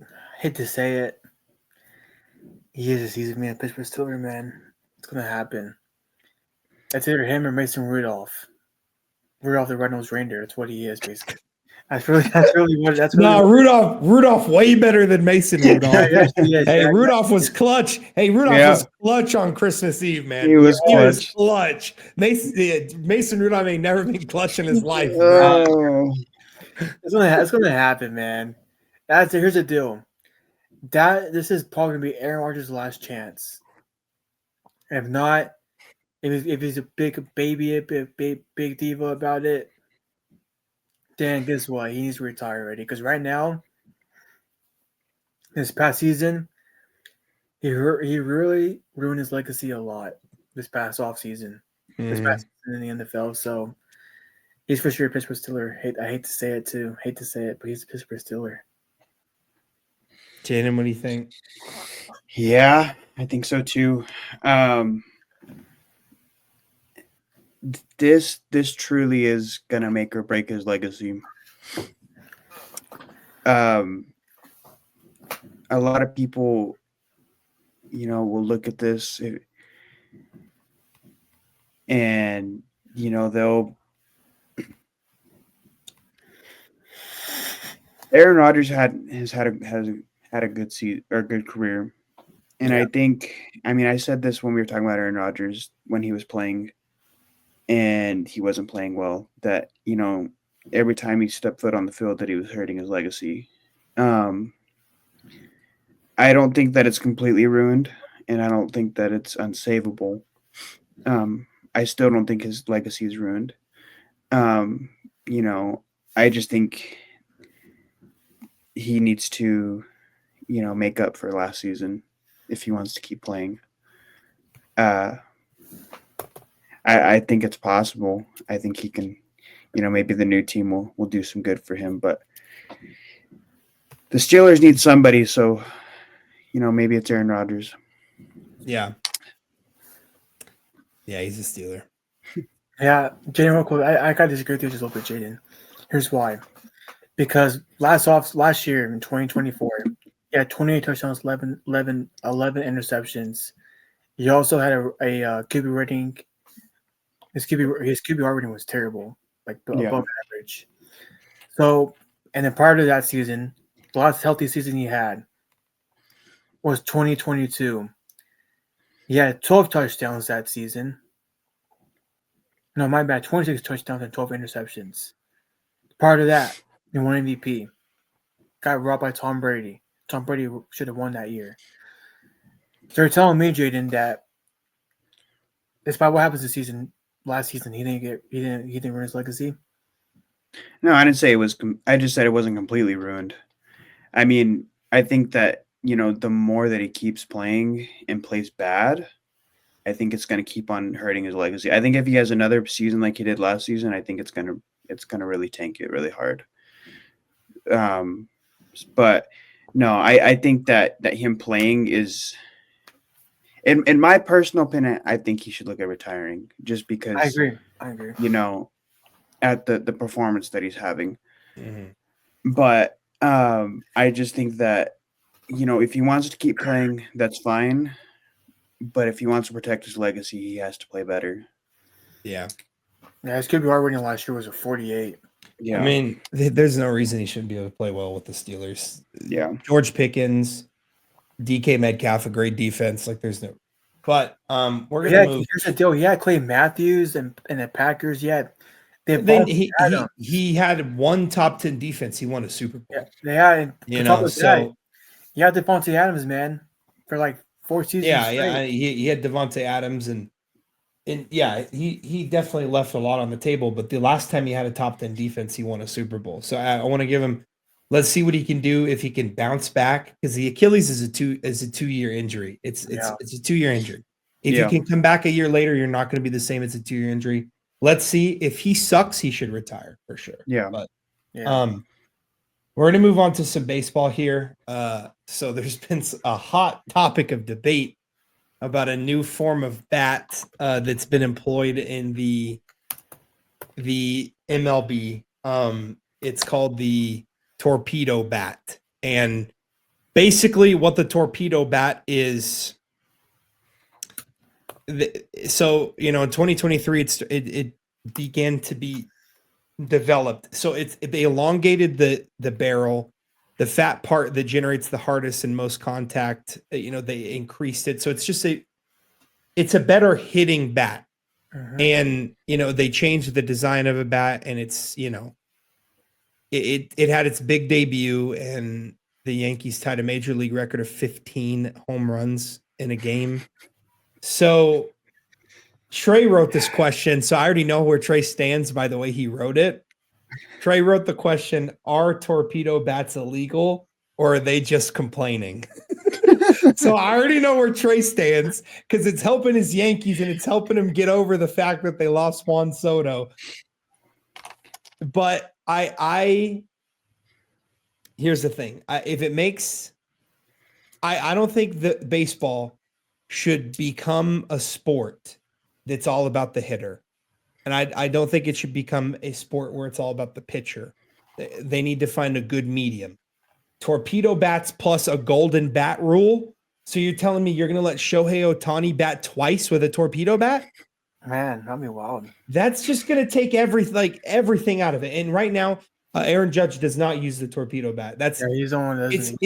I hate to say it. He's going to be a Pittsburgh Steeler, man. It's going to happen. It's either him or Mason Rudolph. Rudolph the Red-Nosed Reindeer. That's what he is, basically. That's really what. Rudolph way better than Mason Rudolph. Yes, hey, Rudolph was clutch. Hey, Rudolph was clutch on Christmas Eve, man. He was clutch. Mason Rudolph ain't never been clutch in his life. It's gonna happen, man. Here's the deal. This is probably gonna be Aaron Rodgers' last chance. If not, if he's a big baby, big diva about it, then guess what? He needs to retire already. Because right now, this past season, he really ruined his legacy a lot. This past offseason, this past season in the NFL. So he's for sure a Pittsburgh Steeler. I hate to say it too. Hate to say it, but he's a Pittsburgh Steeler. Jaden, what do you think? Yeah, I think so too. This truly is gonna make or break his legacy. A lot of people, will look at this and they'll Aaron Rodgers has had a good season or a good career, and Yeah. I think I said this when we were talking about Aaron Rodgers when he was playing, and he wasn't playing well. That every time he stepped foot on the field, that he was hurting his legacy. I don't think that it's completely ruined, and I don't think that it's unsavable. I still don't think his legacy is ruined. I just think he needs to, make up for last season if he wants to keep playing. I think it's possible. I think he can, maybe the new team will do some good for him, but the Steelers need somebody, so maybe it's Aaron Rodgers. Yeah. Yeah, he's a Steeler. Yeah, Jaden, real quick, I gotta disagree with you just a little bit, Jaden. Here's why. Because last year in 2024, he had 28 touchdowns, 11 interceptions. He also had a QB rating. His QBR rating was terrible, like above average. So, and then prior to that season, the last healthy season he had was 2022. He had 12 touchdowns that season. No, my bad. 26 touchdowns and 12 interceptions. Prior to that, he won MVP. Got robbed by Tom Brady. Tom Brady should have won that year. So you're telling me, Jaden, that despite what happens last season, he didn't ruin his legacy? No, I didn't say it was. I just said it wasn't completely ruined. I mean, I think that the more that he keeps playing and plays bad, I think it's going to keep on hurting his legacy. I think if he has another season like he did last season, I think it's going to really tank it really hard. But no, I think that him playing is, in my personal opinion, I think he should look at retiring just because. I agree. At the performance that he's having. Mm-hmm. But I just think that if he wants to keep playing, that's fine. But if he wants to protect his legacy, he has to play better. Yeah. Yeah, his QBR rating last year was a 48. Yeah. I mean, there's no reason he shouldn't be able to play well with the Steelers. Yeah. George Pickens, DK Metcalf, a great defense. Like, there's no. But we're gonna move. Here's the deal. He had Clay Matthews and the Packers. He had one top 10 defense. He won a Super Bowl. Yeah, they had. So he had Devontae Adams, man, for like 4 seasons. Yeah. He had Devontae Adams and yeah, he definitely left a lot on the table. But the last time he had a top 10 defense, he won a Super Bowl. So I want to give him. Let's see what he can do if he can bounce back, because the Achilles is a 2-year injury. It's a 2-year injury. If you can come back a year later, you're not going to be the same. It's a 2-year injury. Let's see. If he sucks, he should retire for sure. Yeah. But we're going to move on to some baseball here. So there's been a hot topic of debate about a new form of bat that's been employed in the MLB. It's called the torpedo bat. And basically what the torpedo bat is, so in 2023 it began to be developed. So they elongated the barrel, the fat part that generates the hardest and most contact. They increased it, so it's a better hitting bat. Mm-hmm. And they changed the design of a bat, and it's it had its big debut, and the Yankees tied a major league record of 15 home runs in a game. So Trey wrote this question, so I already know where Trey stands by the way he wrote it. Trey wrote the question, are torpedo bats illegal, or are they just complaining? So I already know where Trey stands, because it's helping his Yankees and it's helping him get over the fact that they lost Juan Soto. But here's the thing. I don't think that baseball should become a sport that's all about the hitter. And I don't think it should become a sport where it's all about the pitcher. They need to find a good medium. Torpedo bats plus a golden bat rule. So you're telling me you're going to let Shohei Ohtani bat twice with a torpedo bat? Man, that'd be wild. That's just going to take everything out of it. And right now, Aaron Judge does not use the torpedo bat. That's Yeah, he's the one that doesn't.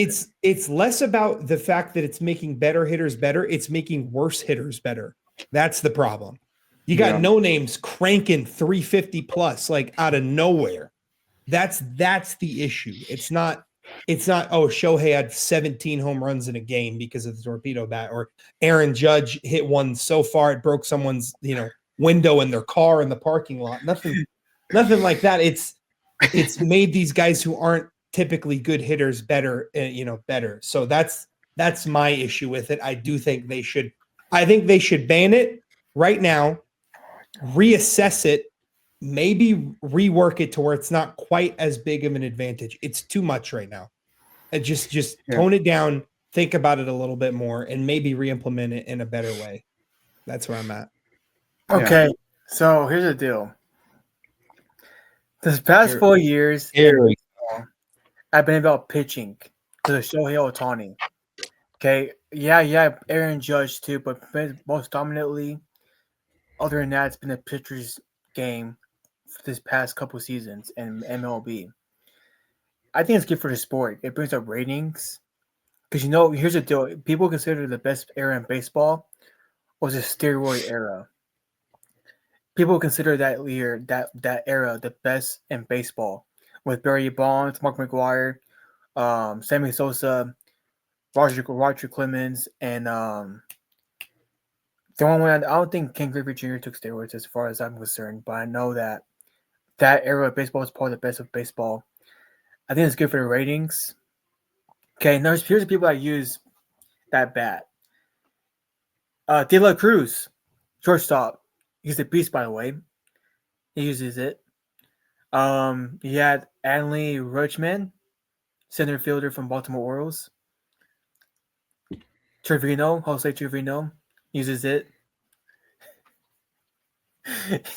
it's less about the fact that it's making better hitters better. It's making worse hitters better. That's the problem. You got no names cranking 350 plus like out of nowhere. That's the issue. It's not Shohei had 17 home runs in a game because of the torpedo bat, or Aaron Judge hit one so far it broke someone's window in their car in the parking lot. Nothing like that. It's made these guys who aren't typically good hitters better, better. So that's my issue with it. I think they should ban it right now, reassess it, maybe rework it to where it's not quite as big of an advantage. It's too much right now. And just tone it down, think about it a little bit more, and maybe re-implement it in a better way. That's where I'm at. Okay, so here's the deal. This past 4 years, I've been about pitching to the Shohei Ohtani. Okay, yeah, Aaron Judge too, but most dominantly, other than that, it's been a pitcher's game for this past couple seasons in MLB. I think it's good for the sport. It brings up ratings. Because, here's the deal. People consider the best era in baseball was the steroid era. People consider that year, that era, the best in baseball. With Barry Bonds, Mark McGwire, Sammy Sosa, Roger Clemens, and the one I don't think Ken Griffey Jr. took steroids as far as I'm concerned, but I know that era of baseball is probably the best of baseball. I think it's good for the ratings. Okay, now here's the people that use that bat. De La Cruz, shortstop. He's a beast, by the way. He uses it. He had Adley Rutschman, center fielder from Baltimore Orioles. Jose Trevino uses it.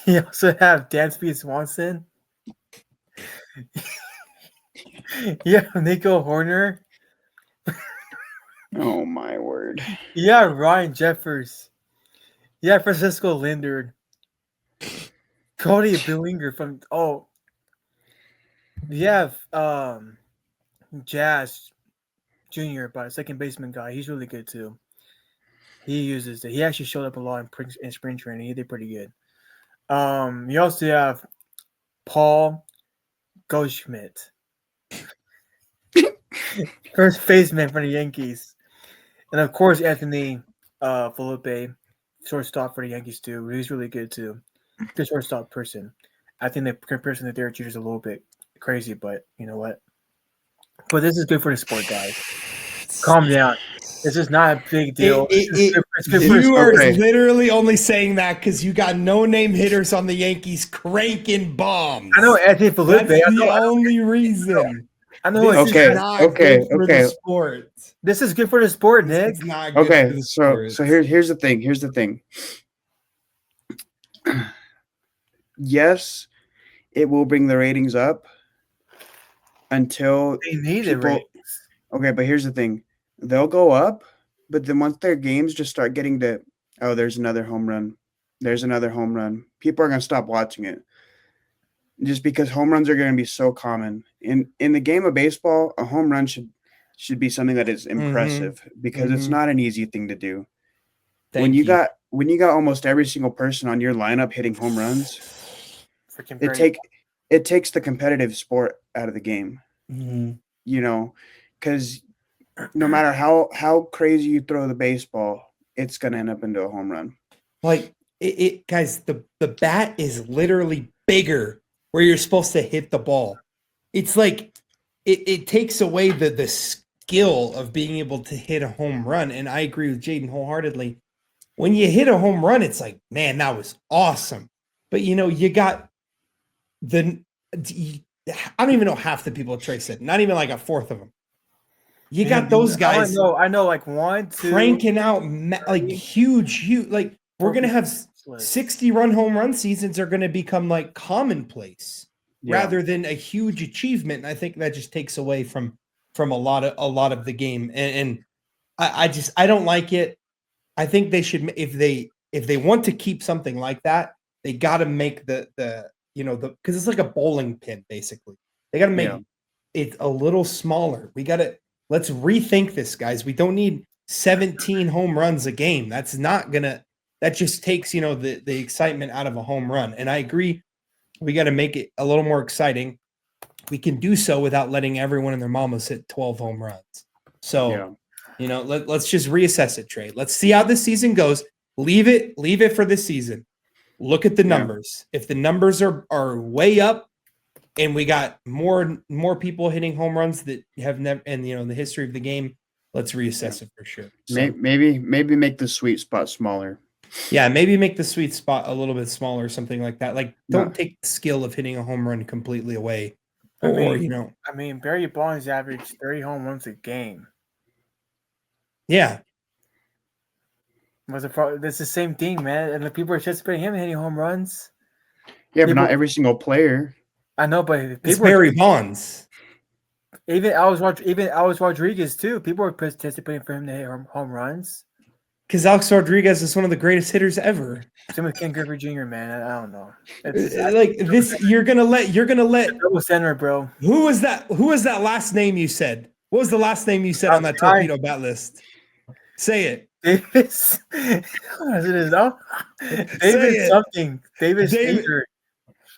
You also have Dansby Swanson. Yeah, Nico Horner. Oh my word. Yeah, Ryan Jeffers. Yeah, Francisco Lindor. Cody Bellinger from you have Jazz Jr., but a second baseman guy. He's really good too. He uses it. He actually showed up a lot in spring training. He did pretty good. You also have Paul Goldschmidt, first baseman for the Yankees, and of course Anthony Felipe, shortstop for the Yankees too. He's really good too. Good shortstop person. I think the comparison to Derek Jeter is a little bit crazy, but you know what? But this is good for the sport, guys. Calm down. This is not a big deal. You are literally only saying that because you got no-name hitters on the Yankees cranking bombs. I know Anthony Felipe. That's the only reason. I know. This is not good for the sport. This is good for the sport, Nick. This is not good for the sport. So here's the thing. Here's the thing. Yes, it will bring the ratings up until they need people, it. Okay, but here's the thing. They'll go up, but then once their games just start getting to, there's another home run. There's another home run. People are going to stop watching it. Just because home runs are going to be so common. In the game of baseball, a home run should be something that is impressive because it's not an easy thing to do. When you got almost every single person on your lineup hitting home runs, it takes the competitive sport out of the game. Because no matter how crazy you throw the baseball, it's going to end up into a home run. Like it guys, the bat is literally bigger where you're supposed to hit the ball. It's like it takes away the skill of being able to hit a home run. And I agree with Jaden wholeheartedly. When you hit a home run, it's like, man, that was awesome. But you got I don't even know half the people Trey said, not even like a fourth of them. You got those guys. I know, like 1, 2, cranking out like huge. Like we're gonna have 60-run home run seasons are gonna become like commonplace rather than a huge achievement. And I think that just takes away from a lot of the game. And I don't like it. I think they should, if they want to keep something like that, they got to make the because it's like a bowling pin basically. They got to make Yeah. it a little smaller. Let's rethink this, guys. We don't need 17 home runs a game. That just takes, the excitement out of a home run. And I agree. We got to make it a little more exciting. We can do so without letting everyone and their mamas hit 12 home runs. So, let's just reassess it, Trey. Let's see how this season goes. Leave it for this season. Look at the numbers. If the numbers are way up and we got more people hitting home runs that have never, and in the history of the game, let's reassess it for sure. So, maybe make the sweet spot smaller. Yeah, maybe make the sweet spot a little bit smaller or something like that. Like, don't take the skill of hitting a home run completely away. I mean, Barry Bonds averaged 30 home runs a game. Yeah. That's the same thing, man. And the people are anticipating him hitting home runs. Yeah, but not every single player. I know, but it's Barry Bonds. Even Alex Rodriguez too. People are anticipating for him to hit home runs. Because Alex Rodriguez is one of the greatest hitters ever. Same with Ken Griffey Jr., man. I don't know. You're gonna let double center, bro. Who was that last name you said? What was the last name you said on that torpedo bat list? Say it. Davis. What is it now? David something. David Sneaker.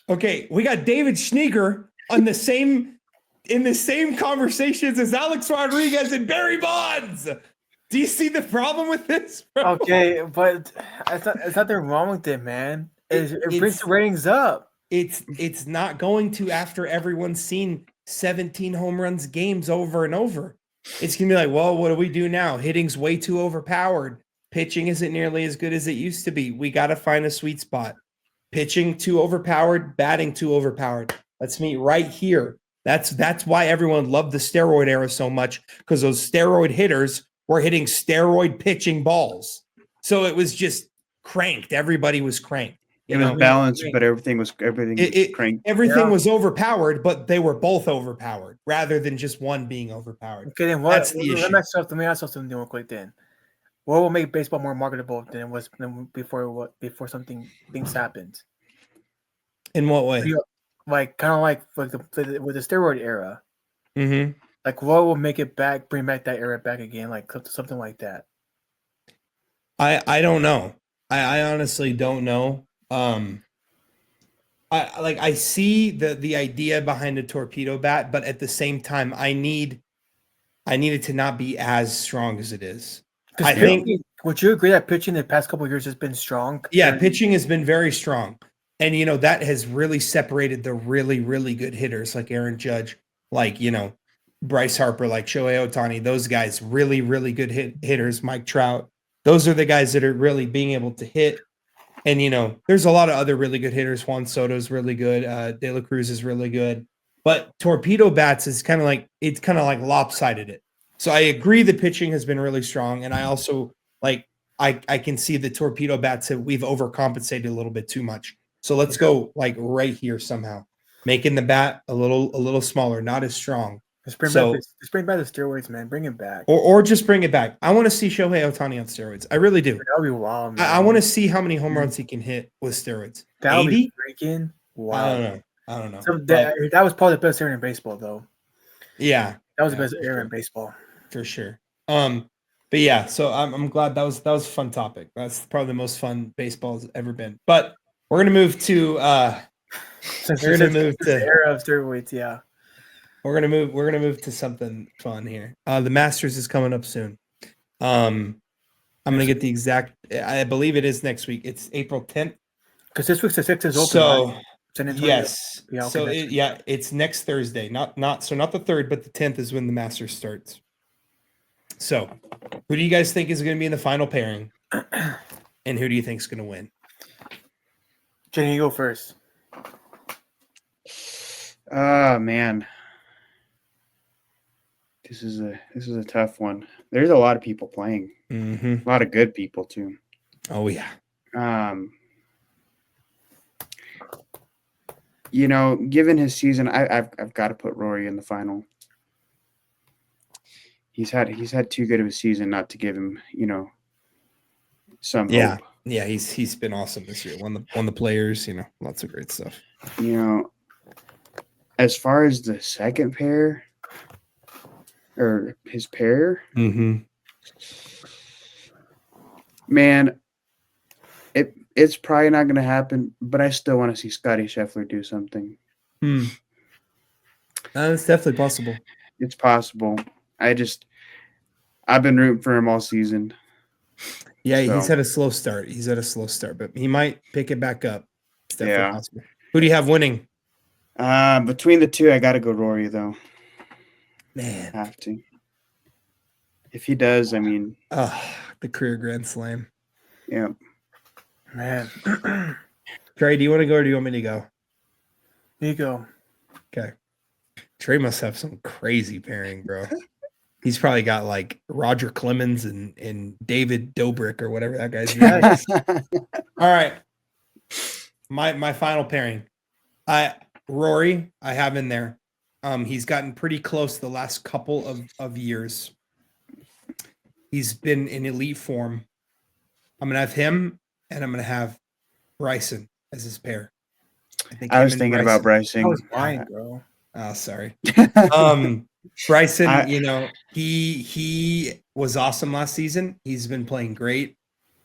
Okay, we got David Sneaker in the same conversations as Alex Rodriguez and Barry Bonds. Do you see the problem with this, bro? Okay, but it's nothing wrong with it, man. It brings the ratings up. It's not going to after everyone's seen 17 home runs games over and over. It's going to be like, well, what do we do now? Hitting's way too overpowered. Pitching isn't nearly as good as it used to be. We got to find a sweet spot. Pitching too overpowered, batting too overpowered. Let's meet right here. That's why everyone loved the steroid era so much, because those steroid hitters were hitting steroid pitching balls. So it was just cranked. Everybody was cranked. It was balanced, but everything was cranked. Everything was overpowered, but they were both overpowered rather than just one being overpowered. Okay, then what? That's the issue. Let me ask you something real quick then. What will make baseball more marketable than it was before things happened? In what way? Like kind of like with the steroid era. Mm-hmm. Like what will make it bring back that era back again? Like something like that. I don't know. I honestly don't know. I see the idea behind a torpedo bat, but at the same time, I need it to not be as strong as it is. I think. Would you agree that pitching the past couple of years has been strong? Yeah, pitching has been very strong, and that has really separated the really, really good hitters like Aaron Judge, like Bryce Harper, like Shohei Ohtani. Those guys, really, really good hitters. Mike Trout. Those are the guys that are really being able to hit. And, there's a lot of other really good hitters. Juan Soto's really good. De La Cruz is really good. But torpedo bats is kind of like lopsided it. So I agree the pitching has been really strong. And I also I can see the torpedo bats we've overcompensated a little bit too much. So let's go right here somehow. Making the bat a little smaller, not as strong. Just bring back the steroids, man. Bring it back. Or just bring it back. I want to see Shohei Ohtani on steroids. I really do. That would be wild, man. I want to see how many home runs he can hit with steroids. That would be freaking wild. I don't know. So that was probably the best era in baseball, though. Yeah. That was the best era in baseball. For sure. But yeah, so I'm glad that was a fun topic. That's probably the most fun baseball has ever been. But we're gonna move to the era of steroids, yeah. We're gonna move to something fun here. The Masters is coming up soon. I'm gonna get the exact. I believe it is next week. It's April 10th. Because this week's the 6th is open. So right? yes, it's next Thursday. Not the 3rd, but the 10th is when the Masters starts. So, who do you guys think is going to be in the final pairing, and who do you think is going to win? Jenny, you go first. Man. This is a tough one. There's a lot of people playing. Mm-hmm. A lot of good people too. Oh yeah. Given his season, I've got to put Rory in the final. He's had too good of a season not to give him, some hope. Yeah, he's been awesome this year. Won the players, lots of great stuff. I as far as the second pair or his pair, man, it's probably not going to happen. But I still want to see Scotty Scheffler do something. That's definitely possible. It's possible. I've been rooting for him all season. Yeah, So, he's had a slow start. But he might pick it back up. It's definitely Yeah. possible. Who do you have winning? between the two, I got to go Rory, though. Man. Have to. If he does, I mean, The career Grand Slam. yeah. Man. Trey, do you want to go or do you want me to go? Here you go. Okay. Trey must have some crazy pairing, bro. He's probably got like Roger Clemens and David Dobrik or whatever that guy's name is. All right. My final pairing. Rory, I have in there. He's gotten pretty close the last couple of years. He's been in elite form. I'm gonna have him and I'm gonna have Bryson as his pair. I was thinking about Bryson. That was mine, bro. Oh, sorry. Bryson, he was awesome last season. He's been playing great.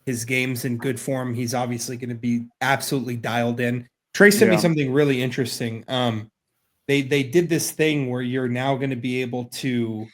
His game's in good form. He's obviously going to be absolutely dialed in. Trey sent me something really interesting. They did this thing where you're going to be able to,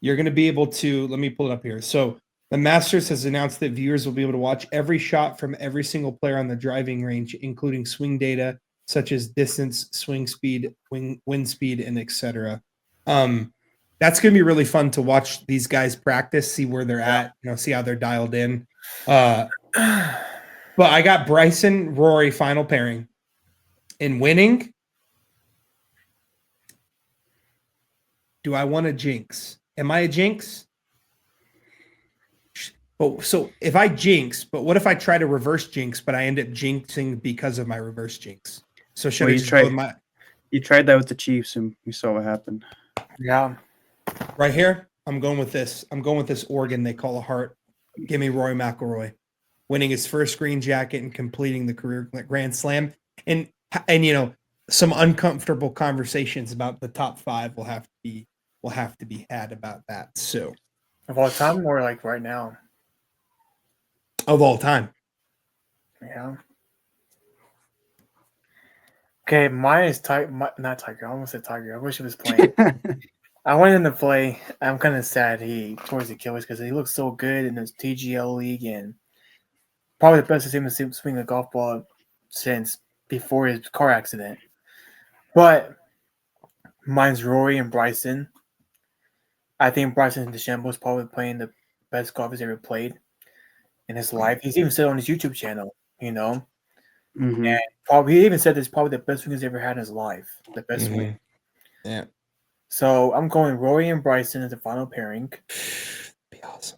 let me pull it up here. So the Masters has announced that viewers will be able to watch every shot from every single player on the driving range, including swing data, such as distance, swing speed, wind speed, and etc. That's going to be really fun to watch these guys practice, see where they're at, see how they're dialed in. But I got Bryson, Rory, final pairing. In winning, do I want to jinx? Am I a jinx? But so if I jinx, but what if I try to reverse jinx, but I end up jinxing because of my reverse jinx? So should I just go with my? You tried that with the Chiefs, and we saw what happened. Yeah. Right here, I'm going with this. I'm going with this organ they call a heart. Give me Rory McIlroy, winning his first green jacket and completing the career Grand Slam, and some uncomfortable conversations about the top 5 will have to be had about that. So, of all time, or like right now? Of all time. Yeah. Okay, mine is not Tiger. I almost said Tiger. I wish he was playing. I wanted him to play. I'm kind of sad he tore his Achilles because he looked so good in his TGL league and probably the best I've seen him swing a golf ball since before his car accident. But mine's Rory and Bryson. I think Bryson DeChambeau is probably playing the best golf he's ever played in his life. He's even said on his YouTube channel, Mm-hmm. And he even said this is probably the best swing he's ever had in his life. The best swing. Yeah. So I'm going Rory and Bryson as the final pairing. Be awesome.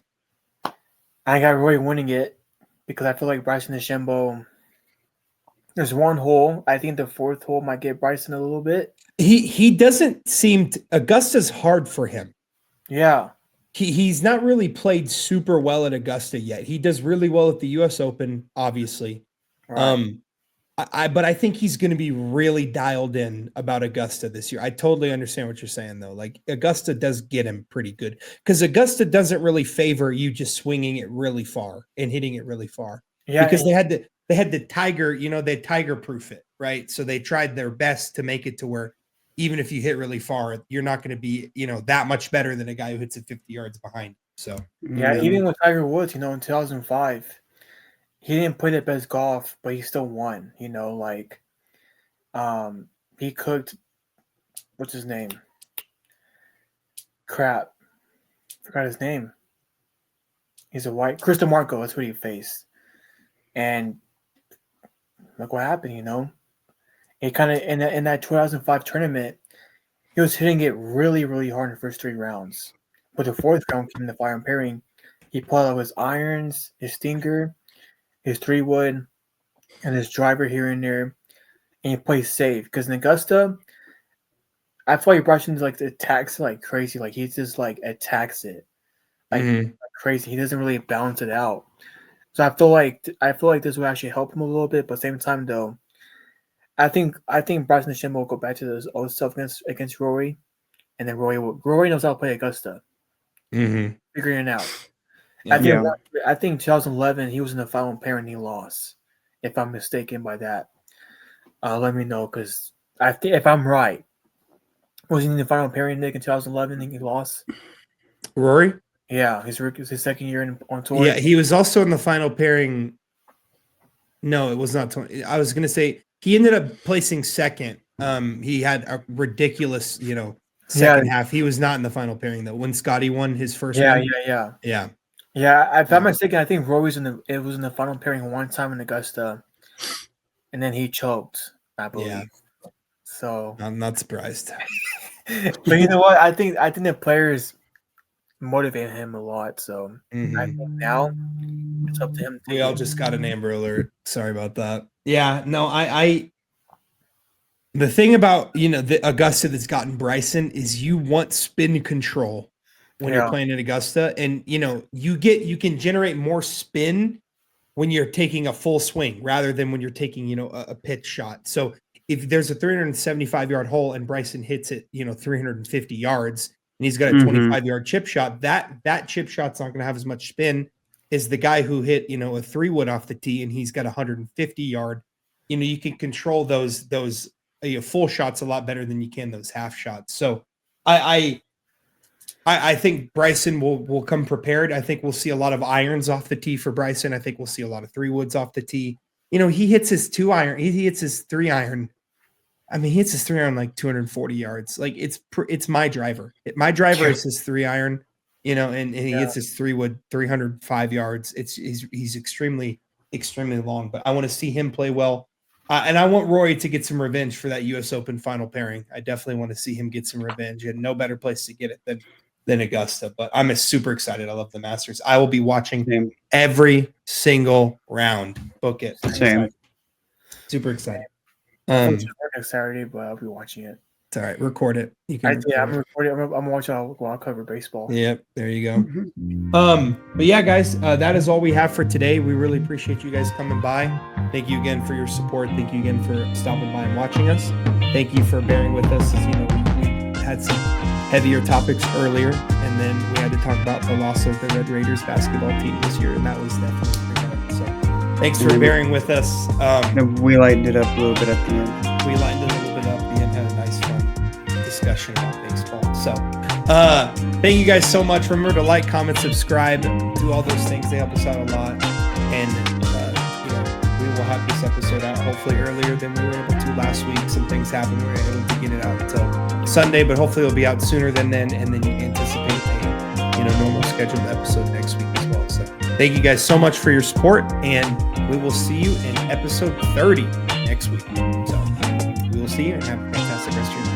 I got Rory winning it because I feel like Bryson DeChambeau. There's one hole. I think the 4th hole might get Bryson a little bit. He doesn't seem Augusta's hard for him. Yeah. He's not really played super well at Augusta yet. He does really well at the US Open, obviously. Right. But I think he's going to be really dialed in about Augusta this year. I totally understand what you're saying, though. Like, Augusta does get him pretty good because Augusta doesn't really favor you just swinging it really far and hitting it really far. Yeah, because they had the Tiger, they Tiger proof it, right? So they tried their best to make it to where even if you hit really far, you're not going to be, that much better than a guy who hits it 50 yards behind. So yeah, even with Tiger Woods, in 2005. He didn't play the best golf, but he still won. He cooked. What's his name? Crap, forgot his name. He's a white Chris DeMarco. That's what he faced, and look what happened. He kind of in that 2005 tournament, he was hitting it really, really hard in the first 3 rounds. But the 4th round came the fire and pairing. He pulled out his irons, his stinger, his 3-wood, and his driver here and there, and he plays safe. Because in Augusta, I feel like Bryson attacks like crazy. Like he just attacks it like crazy. He doesn't really balance it out. So I feel like this will actually help him a little bit. But at the same time, though, I think Bryson DeChambeau will go back to his old self against Rory, and then Rory knows how to play Augusta. Mm-hmm. Figuring it out. Yeah. I think 2011 he was in the final pairing, he lost. If I'm mistaken by that, let me know, because I think if I'm right, was he in the final pairing, Nick, in 2011? I think he lost. Rory? Yeah, his second year on tour. Yeah, he was also in the final pairing. No, it was not 20. I was going to say he ended up placing second. He had a ridiculous, second half. He was not in the final pairing though. When Scotty won his first one. Yeah. Yeah. If I'm mistaken, I think Rory's it was in the final pairing one time in Augusta, and then he choked, I believe. Yeah. So I'm not surprised. But you know what? I think the players motivate him a lot. So I think now it's up to him. We all just got an Amber Alert. Sorry about that. Yeah, no, I the thing about the Augusta that's gotten Bryson is you want spin control when you're playing at Augusta, and you can generate more spin when you're taking a full swing rather than when you're taking a pitch shot. So if there's a 375-yard hole and Bryson hits it 350 yards and he's got a 25-yard chip shot, that chip shot's not going to have as much spin as the guy who hit a 3-wood off the tee and he's got 150-yard. You can control those full shots a lot better than you can those half shots. So I think Bryson will come prepared. I think we'll see a lot of irons off the tee for Bryson. I think we'll see a lot of 3-woods off the tee. He hits his 2-iron. He hits his 3-iron. I mean, he hits his 3-iron like 240 yards. Like it's my driver. My driver is his 3-iron. And he hits his 3-wood 305 yards. He's extremely, extremely long. But I want to see him play well. And I want Rory to get some revenge for that U.S. Open final pairing. I definitely want to see him get some revenge, and no better place to get it than Augusta. But I'm super excited. I love the Masters. I will be watching every single round. Book it. Same. Super excited. Next Saturday, but I'll be watching it. It's all right. Record it. You can. I'm recording. I'm watching while I cover baseball. Yep. There you go. But yeah, guys, that is all we have for today. We really appreciate you guys coming by. Thank you again for your support. Thank you again for stopping by and watching us. Thank you for bearing with us. As we had some heavier topics earlier, and then we had to talk about the loss of the Red Raiders basketball team this year, and that was definitely pretty hard. So thanks for bearing with us. We lightened it up a little bit at the end. We lightened it a little bit up at the end, had a nice fun discussion about baseball. So thank you guys so much. Remember to like, comment, subscribe, do all those things. They help us out a lot. And we will have this episode out hopefully earlier than we were able to last week. Some things happened. We were able to get it out until Sunday, but hopefully it'll be out sooner than then. And then you can anticipate a normal scheduled episode next week as well. So thank you guys so much for your support, and we will see you in episode 30 next week. So we will see you, and have a fantastic rest of your night.